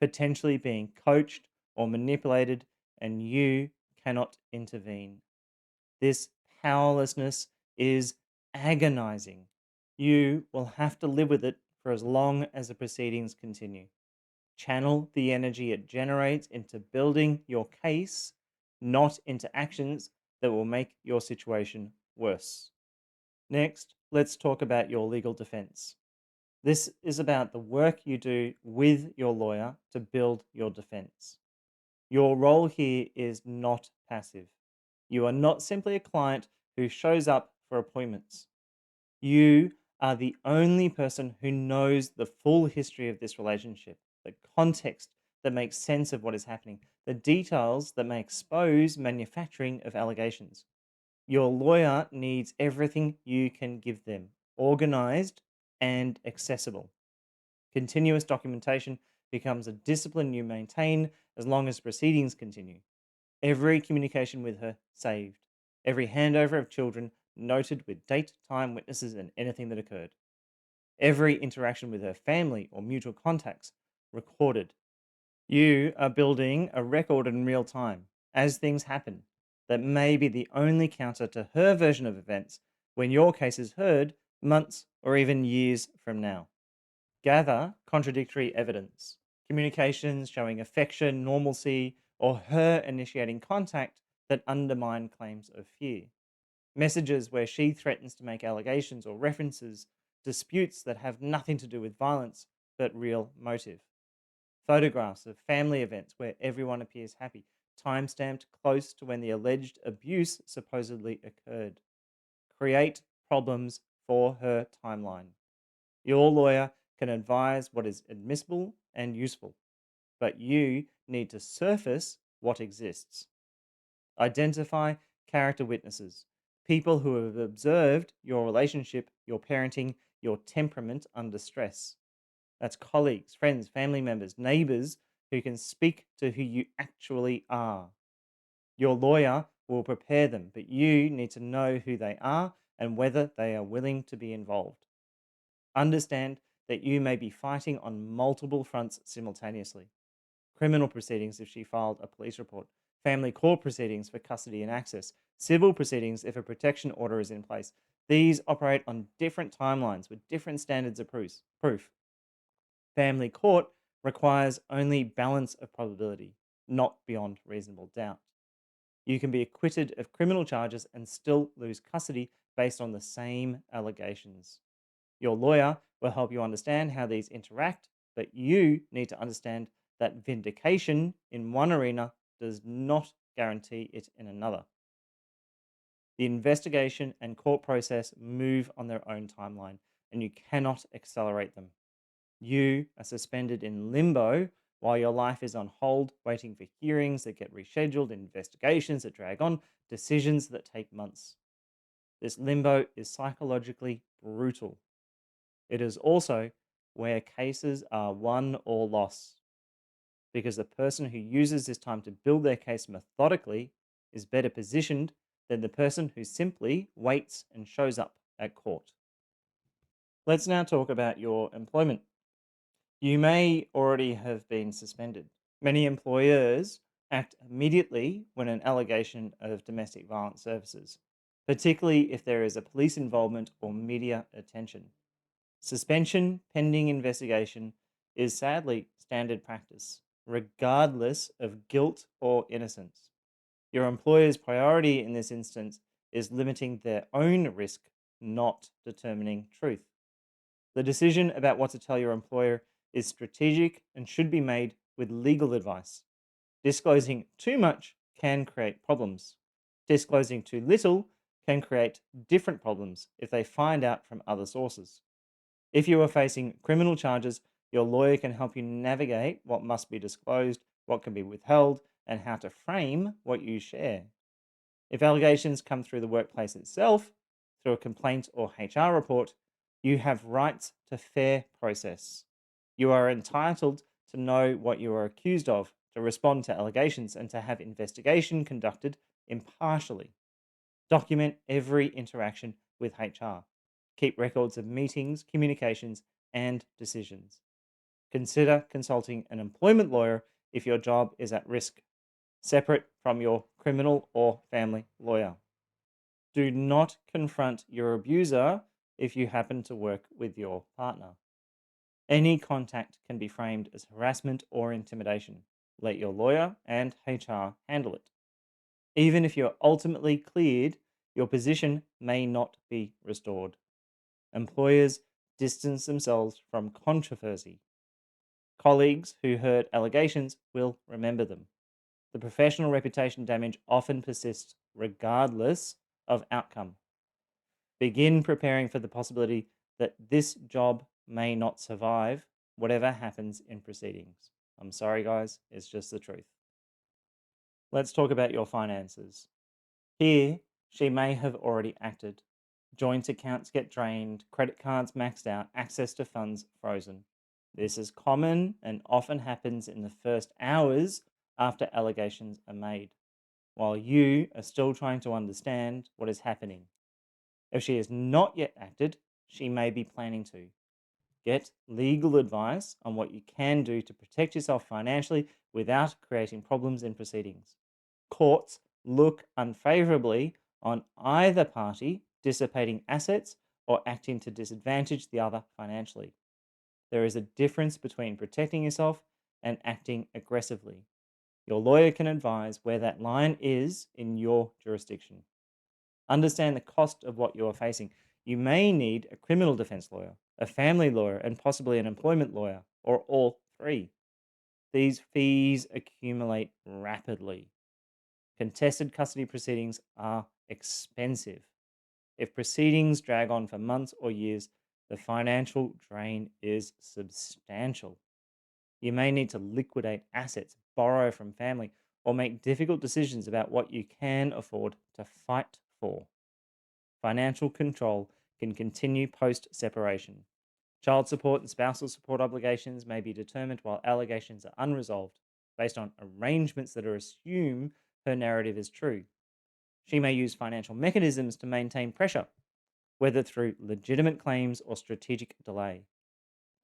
potentially being coached or manipulated, and you cannot intervene. This powerlessness is agonizing. You will have to live with it for as long as the proceedings continue. Channel the energy it generates into building your case, not into actions that will make your situation worse. Next, let's talk about your legal defense. This is about the work you do with your lawyer to build your defense. Your role here is not passive. You are not simply a client who shows up for appointments. You are the only person who knows the full history of this relationship, the context that makes sense of what is happening, the details that may expose manufacturing of allegations. Your lawyer needs everything you can give them, organized and accessible. Continuous documentation becomes a discipline you maintain as long as proceedings continue. Every communication with her saved. Every handover of children noted with date, time, witnesses, and anything that occurred. Every interaction with her family or mutual contacts recorded. You are building a record in real time as things happen that may be the only counter to her version of events when your case is heard months or even years from now. Gather contradictory evidence, communications showing affection, normalcy, or her initiating contact that undermine claims of fear. Messages where she threatens to make allegations or references disputes that have nothing to do with violence but real motive. Photographs of family events where everyone appears happy, time-stamped close to when the alleged abuse supposedly occurred. Create problems for her timeline. Your lawyer can advise what is admissible and useful, but you need to surface what exists. Identify character witnesses, people who have observed your relationship, your parenting, your temperament under stress. That's colleagues, friends, family members, neighbors who can speak to who you actually are. Your lawyer will prepare them, but you need to know who they are and whether they are willing to be involved. Understand that you may be fighting on multiple fronts simultaneously. Criminal proceedings if she filed a police report, family court proceedings for custody and access, civil proceedings if a protection order is in place. These operate on different timelines with different standards of proof. Family court requires only balance of probability, not beyond reasonable doubt. You can be acquitted of criminal charges and still lose custody based on the same allegations. Your lawyer will help you understand how these interact, but you need to understand that vindication in one arena does not guarantee it in another. The investigation and court process move on their own timeline, and you cannot accelerate them. You are suspended in limbo while your life is on hold, waiting for hearings that get rescheduled, investigations that drag on, decisions that take months. This limbo is psychologically brutal. It is also where cases are won or lost, because the person who uses this time to build their case methodically is better positioned than the person who simply waits and shows up at court. Let's now talk about your employment. You may already have been suspended. Many employers act immediately when an allegation of domestic violence surfaces, particularly if there is a police involvement or media attention. Suspension pending investigation is sadly standard practice, regardless of guilt or innocence. Your employer's priority in this instance is limiting their own risk, not determining truth. The decision about what to tell your employer is strategic and should be made with legal advice. Disclosing too much can create problems. Disclosing too little can create different problems if they find out from other sources. If you are facing criminal charges, your lawyer can help you navigate what must be disclosed, what can be withheld, and how to frame what you share. If allegations come through the workplace itself, through a complaint or HR report, you have rights to fair process. You are entitled to know what you are accused of, to respond to allegations, and to have investigation conducted impartially. Document every interaction with HR. Keep records of meetings, communications, and decisions. Consider consulting an employment lawyer if your job is at risk, separate from your criminal or family lawyer. Do not confront your abuser if you happen to work with your partner. Any contact can be framed as harassment or intimidation. Let your lawyer and HR handle it. Even if you're ultimately cleared, your position may not be restored. Employers distance themselves from controversy. Colleagues who heard allegations will remember them. The professional reputation damage often persists regardless of outcome. Begin preparing for the possibility that this job may not survive whatever happens in proceedings. I'm sorry, guys, it's just the truth. Let's talk about your finances. Here, she may have already acted. Joint accounts get drained, credit cards maxed out, access to funds frozen. This is common and often happens in the first hours after allegations are made, while you are still trying to understand what is happening. If she has not yet acted, she may be planning to. Get legal advice on what you can do to protect yourself financially without creating problems in proceedings. Courts look unfavorably on either party dissipating assets or acting to disadvantage the other financially. There is a difference between protecting yourself and acting aggressively. Your lawyer can advise where that line is in your jurisdiction. Understand the cost of what you are facing. You may need a criminal defense lawyer, a family lawyer, and possibly an employment lawyer, or all three. These fees accumulate rapidly. Contested custody proceedings are expensive. If proceedings drag on for months or years, the financial drain is substantial. You may need to liquidate assets, borrow from family, or make difficult decisions about what you can afford to fight for. Financial control can continue post separation. Child support and spousal support obligations may be determined while allegations are unresolved, based on arrangements that are assumed her narrative is true. She may use financial mechanisms to maintain pressure, whether through legitimate claims or strategic delay.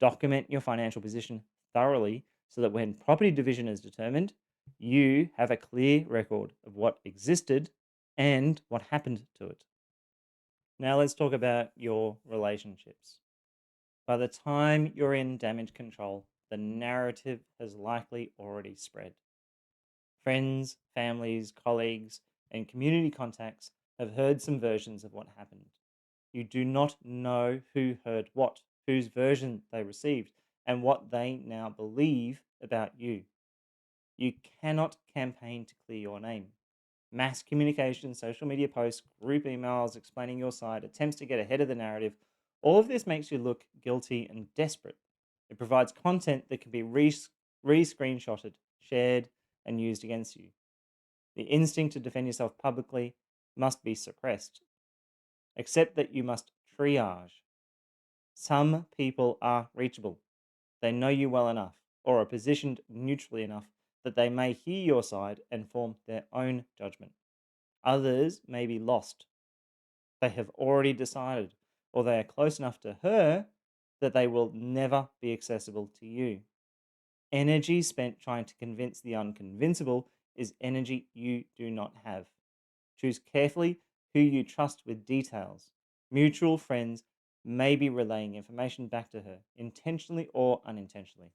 Document your financial position thoroughly so that when property division is determined, you have a clear record of what existed and what happened to it. Now let's talk about your relationships. By the time you're in damage control, the narrative has likely already spread. Friends, families, colleagues, and community contacts have heard some versions of what happened. You do not know who heard what, whose version they received, and what they now believe about you. You cannot campaign to clear your name. Mass communication, social media posts, group emails explaining your side, attempts to get ahead of the narrative, all of this makes you look guilty and desperate. It provides content that can be screenshotted, shared, and used against you. The instinct to defend yourself publicly must be suppressed. Accept that you must triage. Some people are reachable. They know you well enough or are positioned neutrally enough that they may hear your side and form their own judgment. Others may be lost. They have already decided or they are close enough to her that they will never be accessible to you. Energy spent trying to convince the unconvincible is energy you do not have. Choose carefully who you trust with details. Mutual friends may be relaying information back to her, intentionally or unintentionally.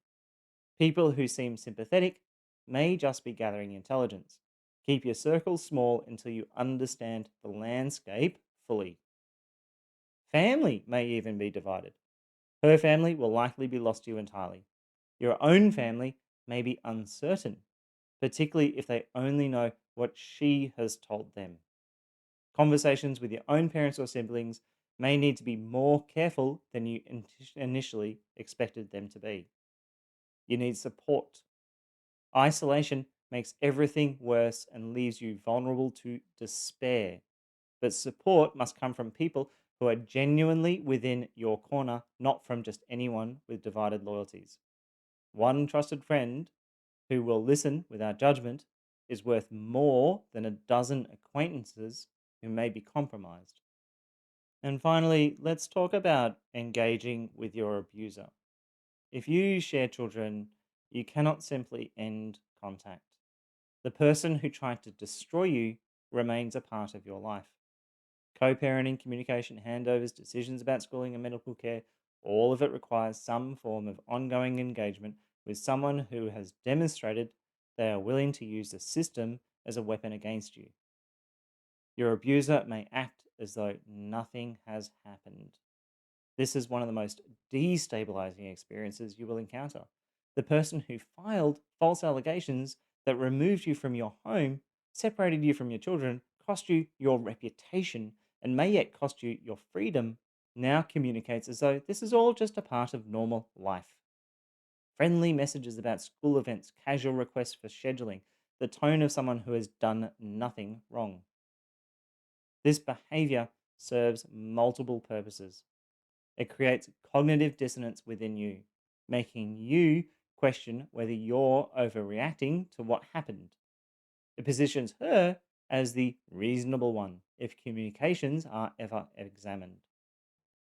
People who seem sympathetic may just be gathering intelligence. Keep your circle small until you understand the landscape fully. Family may even be divided. Her family will likely be lost to you entirely. Your own family may be uncertain, particularly if they only know what she has told them. Conversations with your own parents or siblings may need to be more careful than you initially expected them to be. You need support. Isolation makes everything worse and leaves you vulnerable to despair. But support must come from people who are genuinely within your corner, not from just anyone with divided loyalties. One trusted friend who will listen without judgment is worth more than a dozen acquaintances who may be compromised. And finally, let's talk about engaging with your abuser. If you share children, you cannot simply end contact. The person who tried to destroy you remains a part of your life. Co parenting, communication, handovers, decisions about schooling and medical care, all of it requires some form of ongoing engagement with someone who has demonstrated they are willing to use the system as a weapon against you. Your abuser may act as though nothing has happened. This is one of the most destabilizing experiences you will encounter. The person who filed false allegations that removed you from your home, separated you from your children, cost you your reputation, and may yet cost you your freedom, now communicates as though this is all just a part of normal life. Friendly messages about school events, casual requests for scheduling, the tone of someone who has done nothing wrong. This behavior serves multiple purposes. It creates cognitive dissonance within you, making you question whether you're overreacting to what happened. It positions her as the reasonable one if communications are ever examined.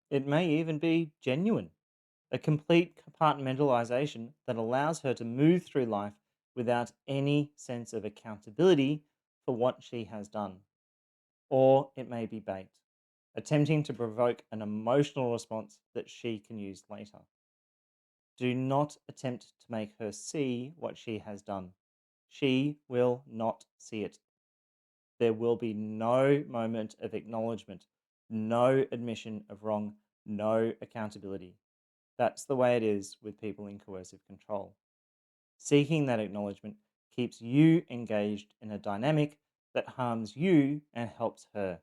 It may even be genuine, a complete compartmentalization that allows her to move through life without any sense of accountability for what she has done. Or it may be bait, attempting to provoke an emotional response that she can use later. Do not attempt to make her see what she has done. She will not see it. There will be no moment of acknowledgement, no admission of wrong, no accountability. That's the way it is with people in coercive control. Seeking that acknowledgement keeps you engaged in a dynamic that harms you and helps her.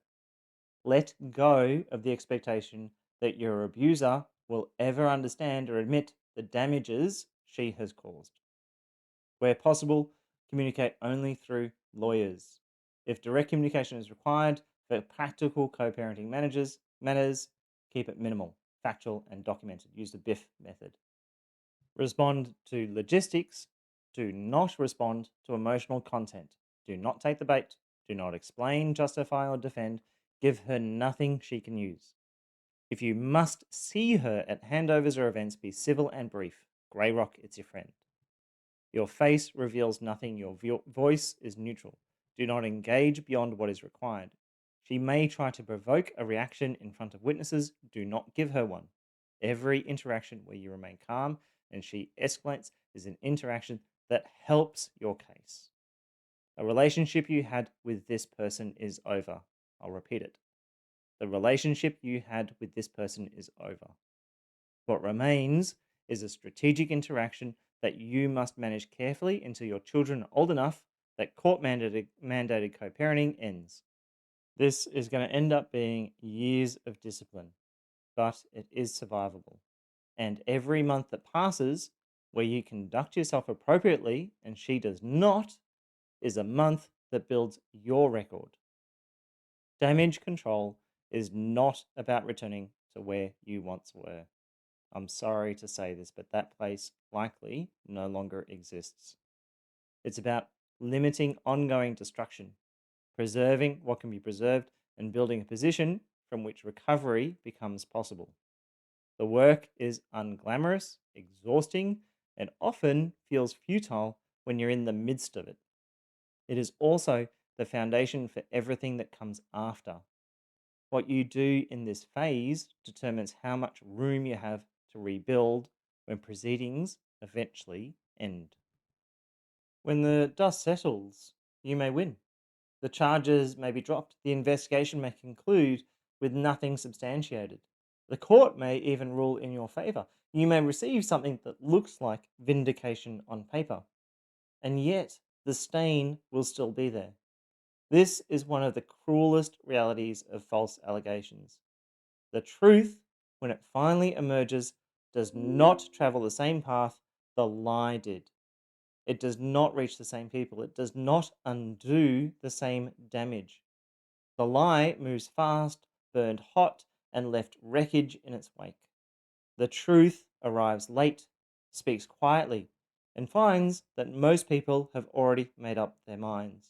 Let go of the expectation that your abuser will ever understand or admit the damages she has caused. Where possible, communicate only through lawyers. If direct communication is required for practical co-parenting matters, keep it minimal, factual, and documented. Use the BIF method. Respond to logistics. Do not respond to emotional content. Do not take the bait. Do not explain, justify, or defend. Give her nothing she can use. If you must see her at handovers or events, be civil and brief. Grey Rock, it's your friend. Your face reveals nothing. Your voice is neutral. Do not engage beyond what is required. She may try to provoke a reaction in front of witnesses. Do not give her one. Every interaction where you remain calm and she escalates is an interaction that helps your case. A relationship you had with this person is over. I'll repeat it. The relationship you had with this person is over. What remains is a strategic interaction that you must manage carefully until your children are old enough that court mandated co parenting ends. This is going to end up being years of discipline, but it is survivable. And every month that passes where you conduct yourself appropriately and she does not is a month that builds your record. Damage control is not about returning to where you once were. I'm sorry to say this, but that place likely no longer exists. It's about limiting ongoing destruction, preserving what can be preserved, and building a position from which recovery becomes possible. The work is unglamorous, exhausting, and often feels futile when you're in the midst of it. It is also the foundation for everything that comes after. What you do in this phase determines how much room you have to rebuild when proceedings eventually end. When the dust settles, you may win. The charges may be dropped. The investigation may conclude with nothing substantiated. The court may even rule in your favor. You may receive something that looks like vindication on paper, and yet the stain will still be there. This is one of the cruelest realities of false allegations. The truth, when it finally emerges, does not travel the same path the lie did. It does not reach the same people. It does not undo the same damage. The lie moves fast, burned hot, and left wreckage in its wake. The truth arrives late, speaks quietly, and finds that most people have already made up their minds.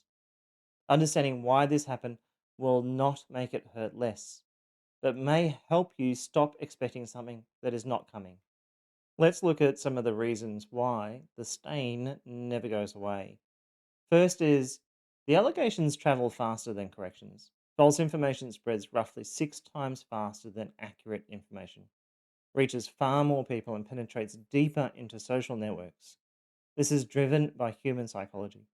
Understanding why this happened will not make it hurt less, but may help you stop expecting something that is not coming. Let's look at some of the reasons why the stain never goes away. First is the allegations travel faster than corrections. False information spreads roughly 6 times faster than accurate information, reaches far more people, and penetrates deeper into social networks. This is driven by human psychology.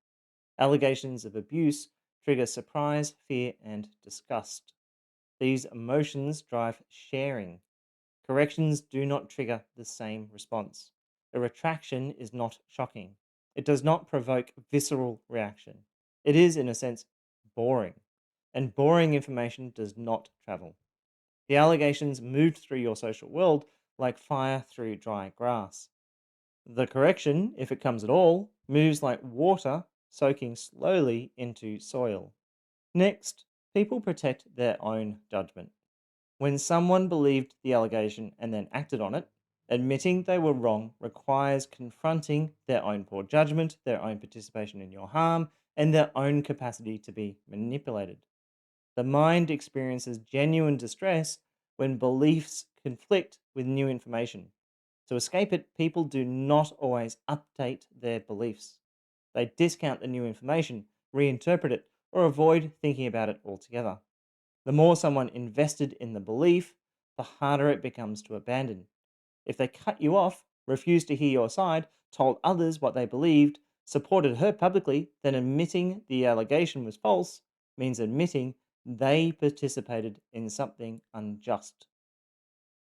Allegations of abuse trigger surprise, fear, and disgust. These emotions drive sharing. Corrections do not trigger the same response. A retraction is not shocking. It does not provoke visceral reaction. It is, in a sense, boring. And boring information does not travel. The allegations moved through your social world like fire through dry grass. The correction, if it comes at all, moves like water soaking slowly into soil. Next, people protect their own judgment. When someone believed the allegation and then acted on it, admitting they were wrong requires confronting their own poor judgment, their own participation in your harm, and their own capacity to be manipulated. The mind experiences genuine distress when beliefs conflict with new information. To escape it, people do not always update their beliefs. They discount the new information, reinterpret it, or avoid thinking about it altogether. The more someone invested in the belief, the harder it becomes to abandon. If they cut you off, refused to hear your side, told others what they believed, supported her publicly, then admitting the allegation was false means admitting they participated in something unjust.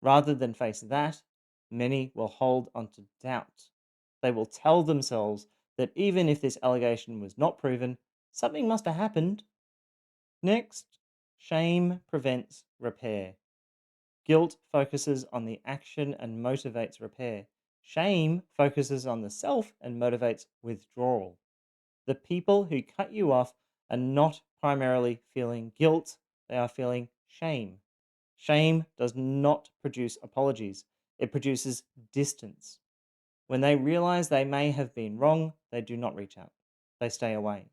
Rather than face that, many will hold on to doubt. They will tell themselves that even if this allegation was not proven, something must have happened. Next, shame prevents repair. Guilt focuses on the action and motivates repair. Shame focuses on the self and motivates withdrawal. The people who cut you off are not primarily feeling guilt, they are feeling shame. Shame does not produce apologies, it produces distance. When they realize they may have been wrong, they do not reach out, they stay away.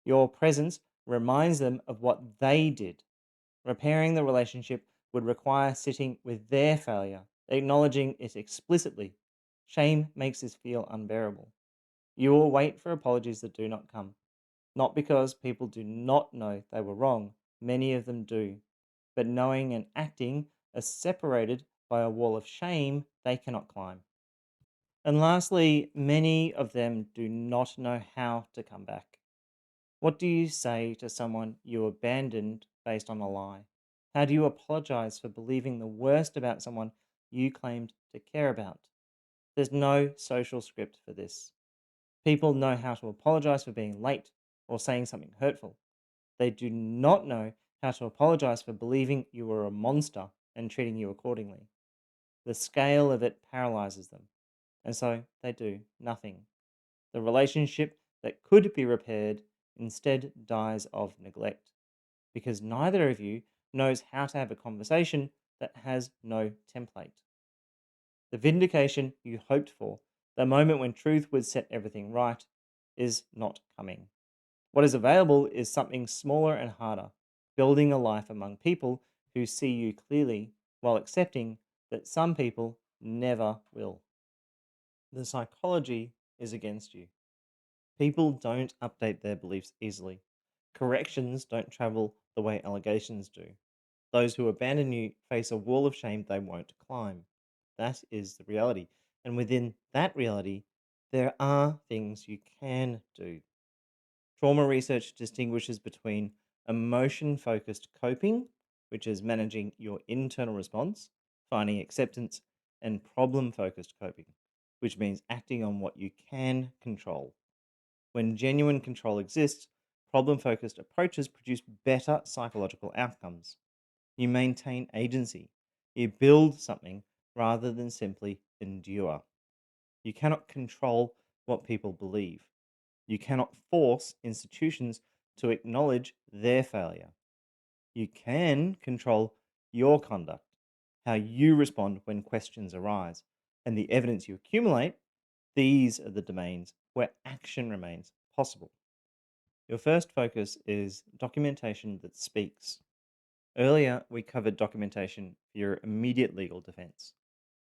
Your presence reminds them of what they did. Repairing the relationship would require sitting with their failure, acknowledging it explicitly. Shame makes this feel unbearable. You will wait for apologies that do not come, not because people do not know they were wrong, many of them do, but knowing and acting are separated by a wall of shame they cannot climb. And lastly, many of them do not know how to come back. What do you say to someone you abandoned based on a lie? How do you apologize for believing the worst about someone you claimed to care about? There's no social script for this. People know how to apologize for being late or saying something hurtful. They do not know how to apologize for believing you were a monster and treating you accordingly. The scale of it paralyzes them, and so they do nothing. The relationship that could be repaired instead dies of neglect because neither of you knows how to have a conversation that has no template. The vindication you hoped for, the moment when truth would set everything right, is not coming. What is available is something smaller and harder, building a life among people who see you clearly while accepting that some people never will. The psychology is against you. People don't update their beliefs easily. Corrections don't travel the way allegations do. Those who abandon you face a wall of shame they won't climb. That is the reality. And within that reality, there are things you can do. Trauma research distinguishes between emotion focused coping, which is managing your internal response, finding acceptance, and problem focused coping, which means acting on what you can control. When genuine control exists, problem focused approaches produce better psychological outcomes. You maintain agency. You build something rather than simply endure. You cannot control what people believe. You cannot force institutions to acknowledge their failure. You can control your conduct, how you respond when questions arise, and the evidence you accumulate. These are the domains where action remains possible. Your first focus is documentation that speaks. Earlier, we covered documentation for your immediate legal defense.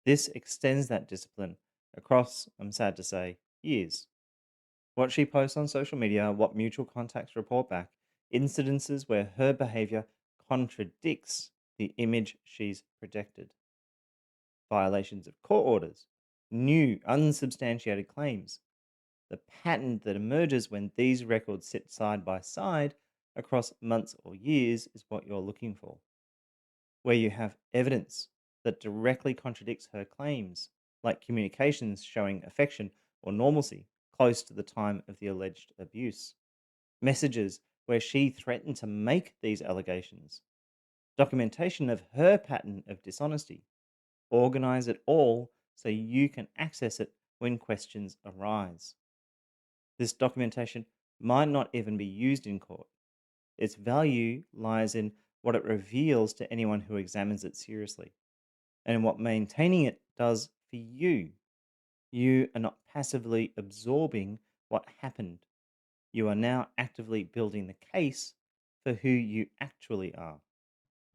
This extends that discipline across, I'm sad to say, years. What she posts on social media, what mutual contacts report back, incidences where her behavior contradicts the image she's projected, violations of court orders, new unsubstantiated claims, the pattern that emerges when these records sit side by side across months or years is what you're looking for. Where you have evidence that directly contradicts her claims, like communications showing affection or normalcy close to the time of the alleged abuse, messages where she threatened to make these allegations, documentation of her pattern of dishonesty. Organize it all so you can access it when questions arise. This documentation might not even be used in court. Its value lies in what it reveals to anyone who examines it seriously and in what maintaining it does for you. You are not passively absorbing what happened. You are now actively building the case for who you actually are.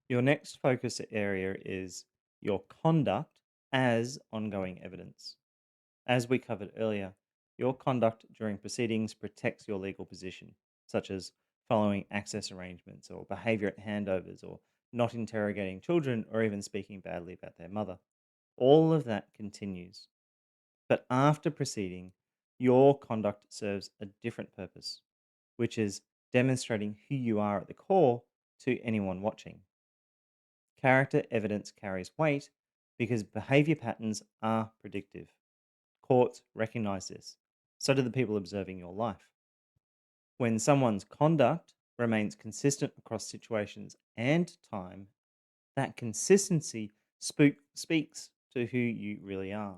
Your next focus area is your conduct as ongoing evidence. As we covered earlier, your conduct during proceedings protects your legal position, such as following access arrangements or behavior at handovers or not interrogating children or even speaking badly about their mother. All of that continues. But after proceeding, your conduct serves a different purpose, which is demonstrating who you are at the core to anyone watching. Character evidence carries weight because behavior patterns are predictive. Courts recognize this. So do the people observing your life. When someone's conduct remains consistent across situations and time, that consistency speaks to who you really are.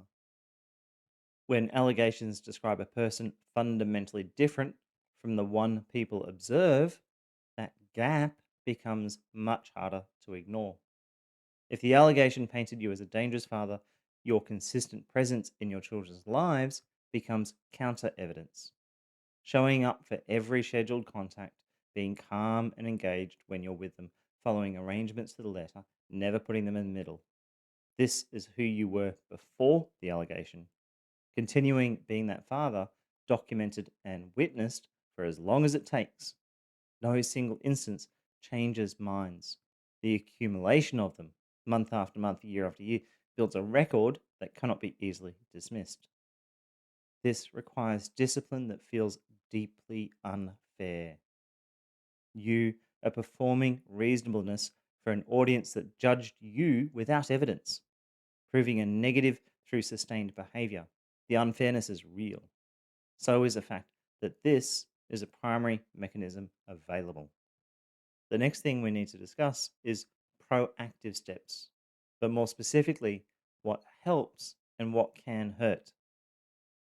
When allegations describe a person fundamentally different from the one people observe, that gap becomes much harder to ignore. If the allegation painted you as a dangerous father, your consistent presence in your children's lives becomes counter evidence. Showing up for every scheduled contact, being calm and engaged when you're with them, following arrangements to the letter, never putting them in the middle. This is who you were before the allegation. Continuing being that father, documented and witnessed for as long as it takes. No single instance changes minds. The accumulation of them, month after month, year after year, builds a record that cannot be easily dismissed. This requires discipline that feels deeply unfair. You are performing reasonableness for an audience that judged you without evidence, proving a negative through sustained behavior. The unfairness is real. So is the fact that this is a primary mechanism available. The next thing we need to discuss is proactive steps, but more specifically, what helps and what can hurt.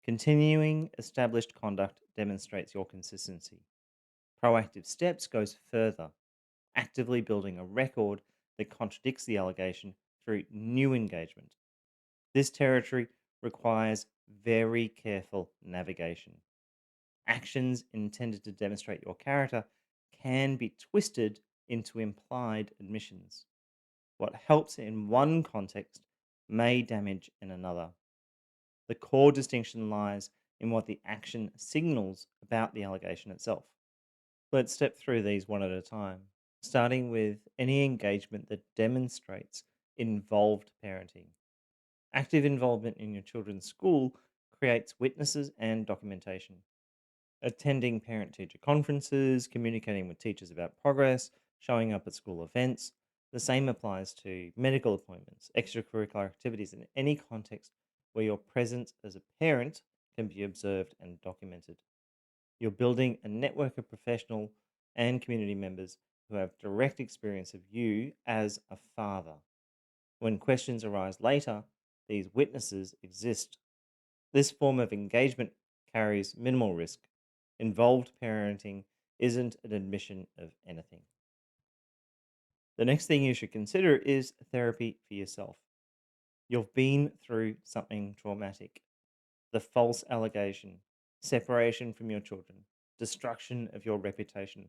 Continuing established conduct demonstrates your consistency. Proactive steps goes further, actively building a record that contradicts the allegation through new engagement. This territory requires very careful navigation. Actions intended to demonstrate your character can be twisted into implied admissions. What helps in one context may damage in another. The core distinction lies in what the action signals about the allegation itself. Let's step through these one at a time, starting with any engagement that demonstrates involved parenting. Active involvement in your children's school creates witnesses and documentation. Attending parent teacher conferences, communicating with teachers about progress, showing up at school events. The same applies to medical appointments, extracurricular activities, in any context where your presence as a parent can be observed and documented. You're building a network of professional and community members who have direct experience of you as a father. When questions arise later, these witnesses exist. This form of engagement carries minimal risk. Involved parenting isn't an admission of anything. The next thing you should consider is therapy for yourself. You've been through something traumatic: the false allegation, separation from your children, destruction of your reputation.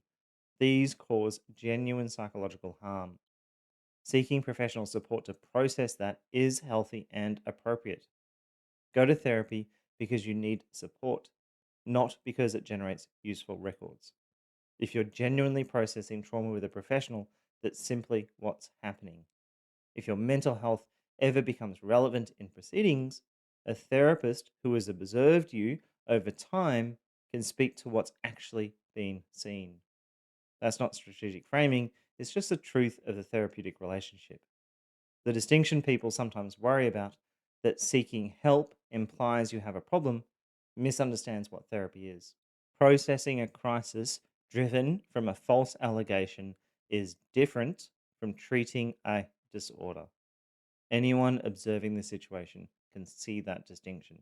These cause genuine psychological harm. Seeking professional support to process that is healthy and appropriate. Go to therapy because you need support, not because it generates useful records. If you're genuinely processing trauma with a professional, that's simply what's happening. If your mental health ever becomes relevant in proceedings, a therapist who has observed you over time can speak to what's actually been seen. That's not strategic framing, it's just the truth of the therapeutic relationship. The distinction people sometimes worry about, that seeking help implies you have a problem, misunderstands what therapy is. Processing a crisis driven from a false allegation is different from treating a disorder. Anyone observing the situation can see that distinction.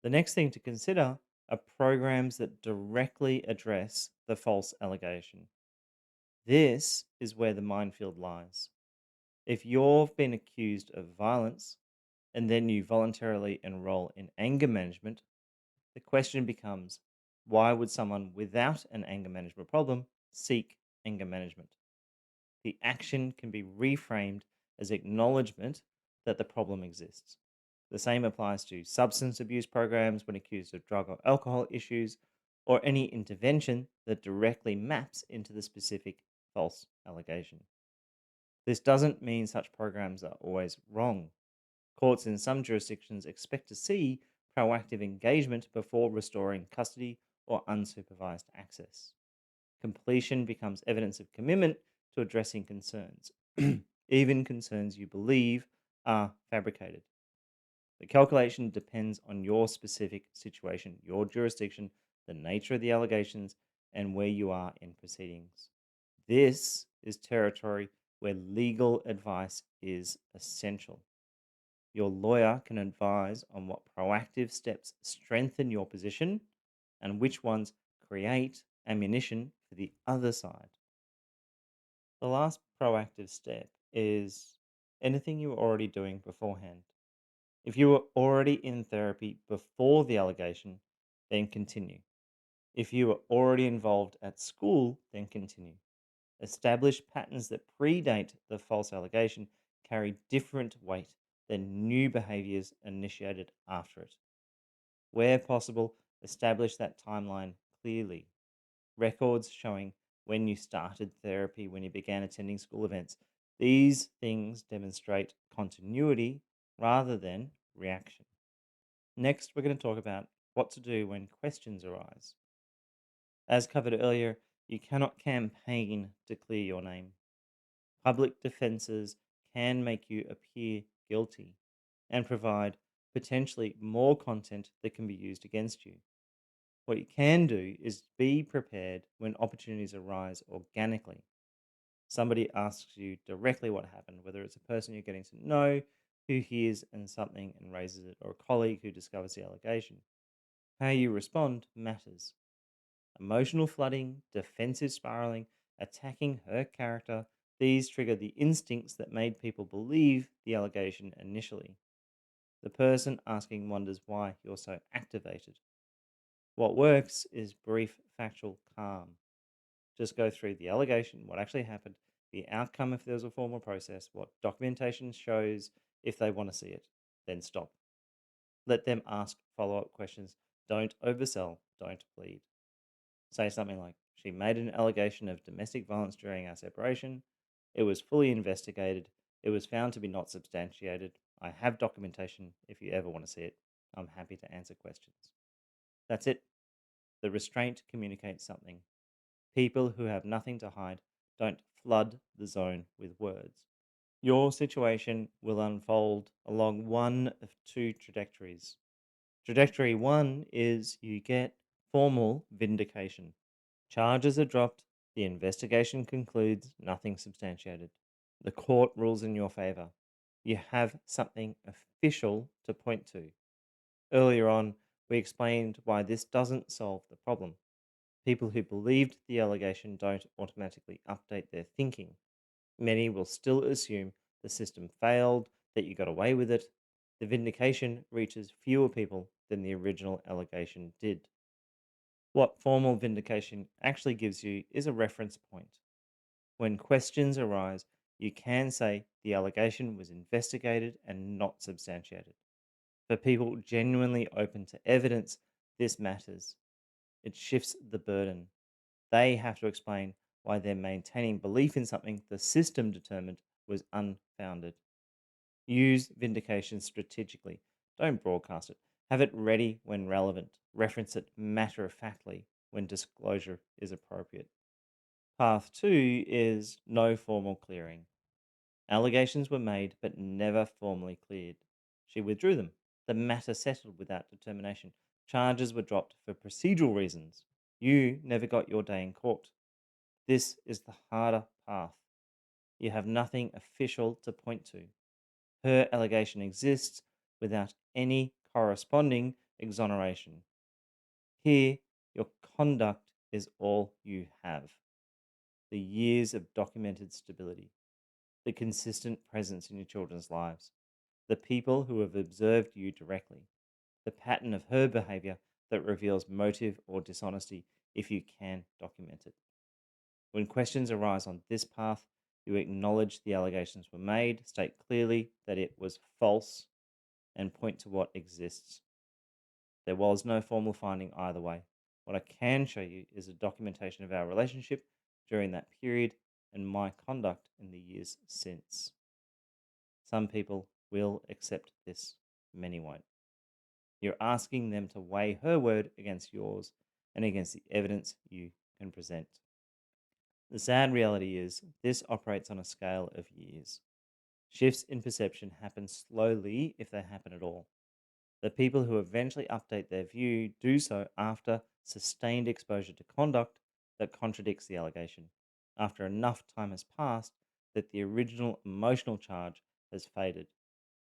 The next thing to consider are programs that directly address the false allegation. This is where the minefield lies. If you've been accused of violence and then you voluntarily enroll in anger management, the question becomes, why would someone without an anger management problem seek anger management? The action can be reframed as acknowledgement that the problem exists. The same applies to substance abuse programs when accused of drug or alcohol issues, or any intervention that directly maps into the specific false allegation. This doesn't mean such programs are always wrong. Courts in some jurisdictions expect to see proactive engagement before restoring custody or unsupervised access. Completion becomes evidence of commitment to addressing concerns, even concerns you believe are fabricated. The calculation depends on your specific situation, your jurisdiction, the nature of the allegations, and where you are in proceedings. This is territory where legal advice is essential. Your lawyer can advise on what proactive steps strengthen your position and which ones create ammunition for the other side. The last proactive step is anything you were already doing beforehand. If you were already in therapy before the allegation, then continue. If you were already involved at school, then continue. Established patterns that predate the false allegation carry different weight than new behaviors initiated after it. Where possible, establish that timeline clearly. Records showing when you started therapy, when you began attending school events. These things demonstrate continuity rather than reaction. Next, we're going to talk about what to do when questions arise. As covered earlier, you cannot campaign to clear your name. Public defenses can make you appear guilty and provide potentially more content that can be used against you. What you can do is be prepared when opportunities arise organically. Somebody asks you directly what happened, whether it's a person you're getting to know who hears and something and raises it, or a colleague who discovers the allegation. How you respond matters. Emotional flooding, defensive spiraling, attacking her character, these trigger the instincts that made people believe the allegation initially. The person asking wonders why you're so activated. What works is brief, factual calm. Just go through the allegation, what actually happened, the outcome if there's a formal process, what documentation shows if they want to see it. Then stop. Let them ask follow up questions. Don't oversell, don't plead. Say something like, she made an allegation of domestic violence during our separation. It was fully investigated. It was found to be not substantiated. I have documentation if you ever want to see it. I'm happy to answer questions. That's it. The restraint communicates something. People who have nothing to hide don't flood the zone with words. Your situation will unfold along one of two trajectories. Trajectory one is you get formal vindication. Charges are dropped, the investigation concludes, nothing substantiated. The court rules in your favor. You have something official to point to. Earlier on, we explained why this doesn't solve the problem. People who believed the allegation don't automatically update their thinking. Many will still assume the system failed, that you got away with it. The vindication reaches fewer people than the original allegation did. What formal vindication actually gives you is a reference point. When questions arise, you can say the allegation was investigated and not substantiated. For people genuinely open to evidence, this matters. It shifts the burden. They have to explain why they're maintaining belief in something the system determined was unfounded. Use vindication strategically. Don't broadcast it. Have it ready when relevant. Reference it matter of factly when disclosure is appropriate. Path two is no formal clearing. Allegations were made but never formally cleared. She withdrew them. The matter settled without determination. Charges were dropped for procedural reasons. You never got your day in court. This is the harder path. You have nothing official to point to. Her allegation exists without any corresponding exoneration. Here, your conduct is all you have. The years of documented stability, the consistent presence in your children's lives, the people who have observed you directly, the pattern of her behavior that reveals motive or dishonesty if you can document it. When questions arise on this path, you acknowledge the allegations were made, state clearly that it was false, and point to what exists. There was no formal finding either way. What I can show you is a documentation of our relationship during that period and my conduct in the years since. Some people will accept this, many won't. You're asking them to weigh her word against yours and against the evidence you can present. The sad reality is, this operates on a scale of years. Shifts in perception happen slowly if they happen at all. The people who eventually update their view do so after sustained exposure to conduct that contradicts the allegation, after enough time has passed that the original emotional charge has faded.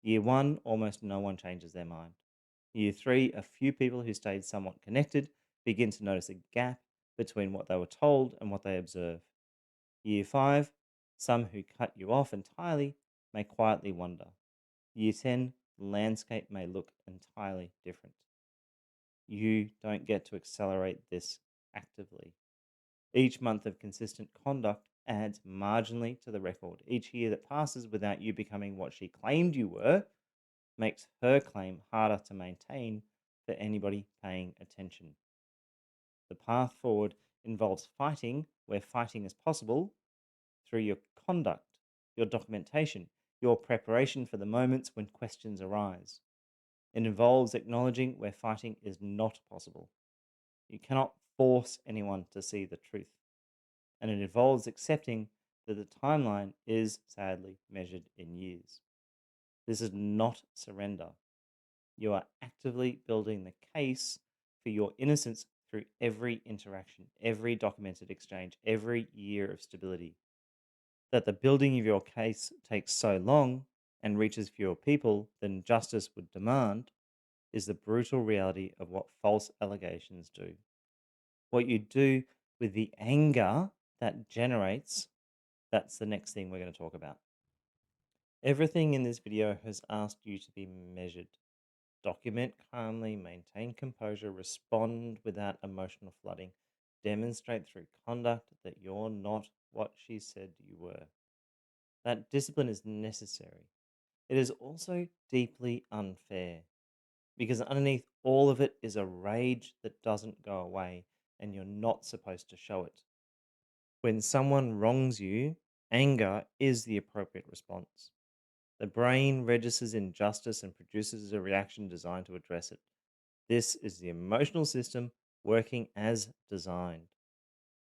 Year one, almost no one changes their mind. Year three, a few people who stayed somewhat connected begin to notice a gap between what they were told and what they observe. Year five, some who cut you off entirely may quietly wonder. Year 10, the landscape may look entirely different. You don't get to accelerate this actively. Each month of consistent conduct adds marginally to the record. Each year that passes without you becoming what she claimed you were makes her claim harder to maintain for anybody paying attention. The path forward involves fighting where fighting is possible through your conduct, your documentation, your preparation for the moments when questions arise. It involves acknowledging where fighting is not possible. You cannot force anyone to see the truth. And it involves accepting that the timeline is sadly measured in years. This is not surrender. You are actively building the case for your innocence through every interaction, every documented exchange, every year of stability. That the building of your case takes so long and reaches fewer people than justice would demand is the brutal reality of what false allegations do. What you do with the anger that generates, that's the next thing we're going to talk about. Everything in this video has asked you to be measured. Document calmly, maintain composure, respond without emotional flooding, demonstrate through conduct that you're not what she said you were. That discipline is necessary. It is also deeply unfair because underneath all of it is a rage that doesn't go away, and you're not supposed to show it. When someone wrongs you, anger is the appropriate response. The brain registers injustice and produces a reaction designed to address it. This is the emotional system working as designed.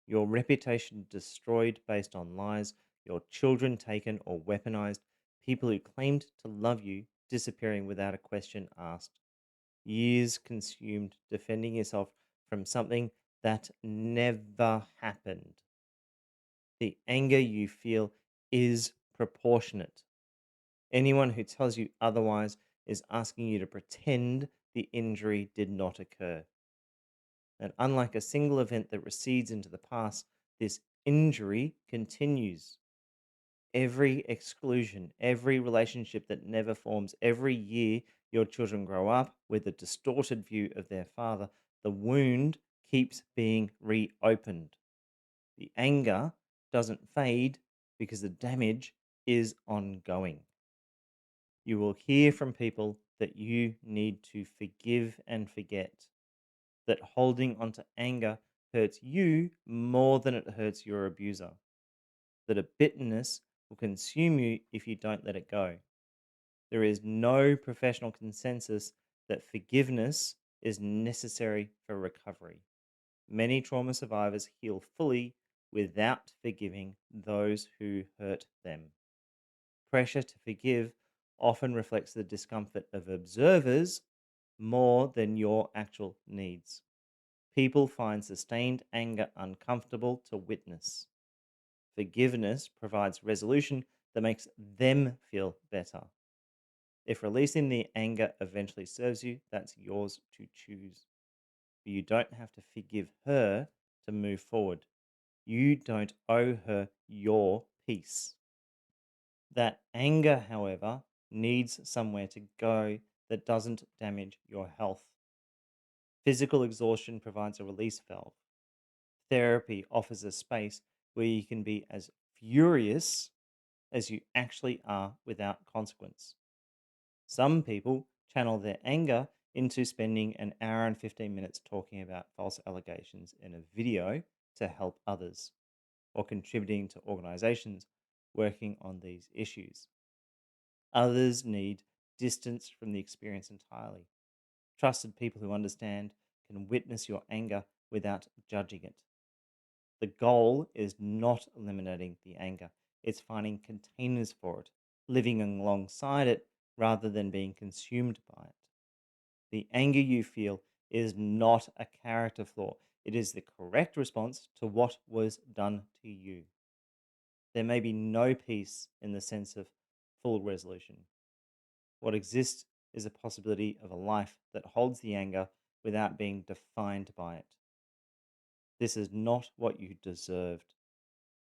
Your reputation destroyed based on lies, your children taken or weaponized, people who claimed to love you disappearing without a question asked, years consumed defending yourself from something that never happened. The anger you feel is proportionate. Anyone who tells you otherwise is asking you to pretend the injury did not occur. And unlike a single event that recedes into the past, this injury continues. Every exclusion, every relationship that never forms, every year your children grow up with a distorted view of their father, the wound keeps being reopened. The anger doesn't fade because the damage is ongoing. You will hear from people that you need to forgive and forget, that holding onto anger hurts you more than it hurts your abuser, that a bitterness will consume you if you don't let it go. There is no professional consensus that forgiveness is necessary for recovery. Many trauma survivors heal fully without forgiving those who hurt them. Pressure to forgive often reflects the discomfort of observers more than your actual needs. People find sustained anger uncomfortable to witness. Forgiveness provides resolution that makes them feel better. If releasing the anger eventually serves you, that's yours to choose. But you don't have to forgive her to move forward. You don't owe her your peace. That anger, however, needs somewhere to go that doesn't damage your health. Physical exhaustion provides a release valve. Therapy offers a space where you can be as furious as you actually are without consequence. Some people channel their anger into spending an hour and 15 minutes talking about false allegations in a video to help others, or contributing to organizations working on these issues. Others need distance from the experience entirely. Trusted people who understand can witness your anger without judging it. The goal is not eliminating the anger, it's finding containers for it, living alongside it rather than being consumed by it. The anger you feel is not a character flaw, it is the correct response to what was done to you. There may be no peace in the sense of full resolution. What exists is a possibility of a life that holds the anger without being defined by it. This is not what you deserved.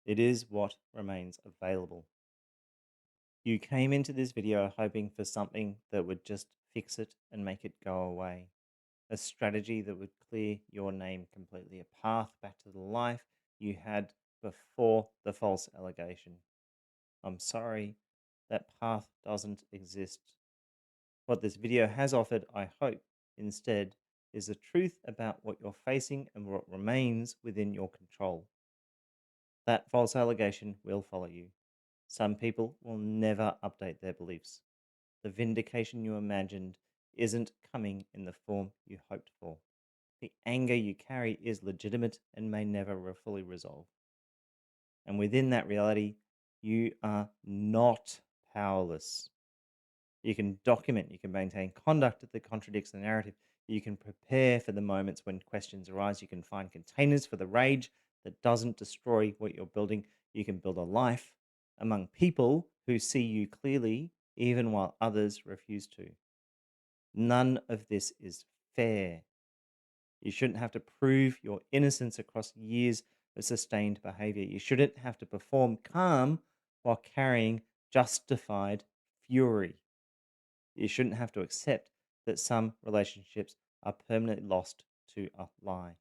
It is what remains available. You came into this video hoping for something that would just fix it and make it go away. A strategy that would clear your name completely. A path back to the life you had before the false allegation. I'm sorry, that path doesn't exist. What this video has offered, I hope, instead, is the truth about what you're facing and what remains within your control. That false allegation will follow you. Some people will never update their beliefs. The vindication you imagined isn't coming in the form you hoped for. The anger you carry is legitimate and may never fully resolve. And within that reality, you are not powerless. You can document, you can maintain conduct that contradicts the narrative. You can prepare for the moments when questions arise. You can find containers for the rage that doesn't destroy what you're building. You can build a life among people who see you clearly, even while others refuse to. None of this is fair. You shouldn't have to prove your innocence across years of sustained behavior. You shouldn't have to perform calm while carrying justified fury. You shouldn't have to accept that some relationships are permanently lost to a lie.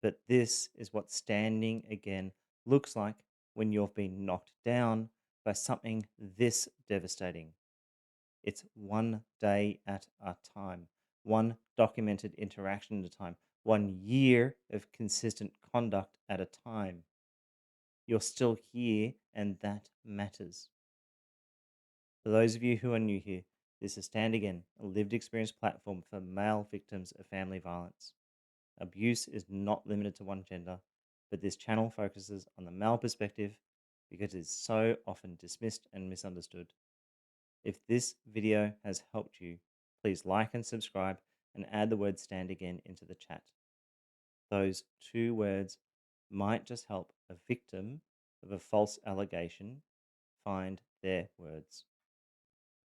But this is what standing again looks like when you've been knocked down by something this devastating. It's one day at a time, one documented interaction at a time, 1 year of consistent conduct at a time. You're still here, and that matters. For those of you who are new here, this is Stand Again, a lived experience platform for male victims of family violence. Abuse is not limited to one gender, but this channel focuses on the male perspective because it is so often dismissed and misunderstood. If this video has helped you, please like and subscribe and add the word stand again into the chat. Those two words might just help a victim of a false allegation find their words.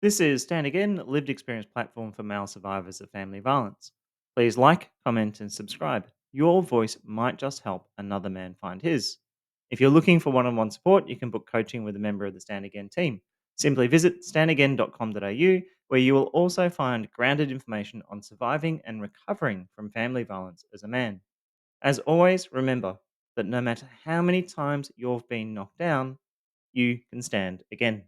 This is Stand Again, lived experience platform for male survivors of family violence. Please like, comment, and subscribe. Your voice might just help another man find his. If you're looking for one on one support, you can book coaching with a member of the Stand Again team. Simply visit standagain.com.au, where you will also find grounded information on surviving and recovering from family violence as a man. As always, remember that no matter how many times you've been knocked down, you can stand again.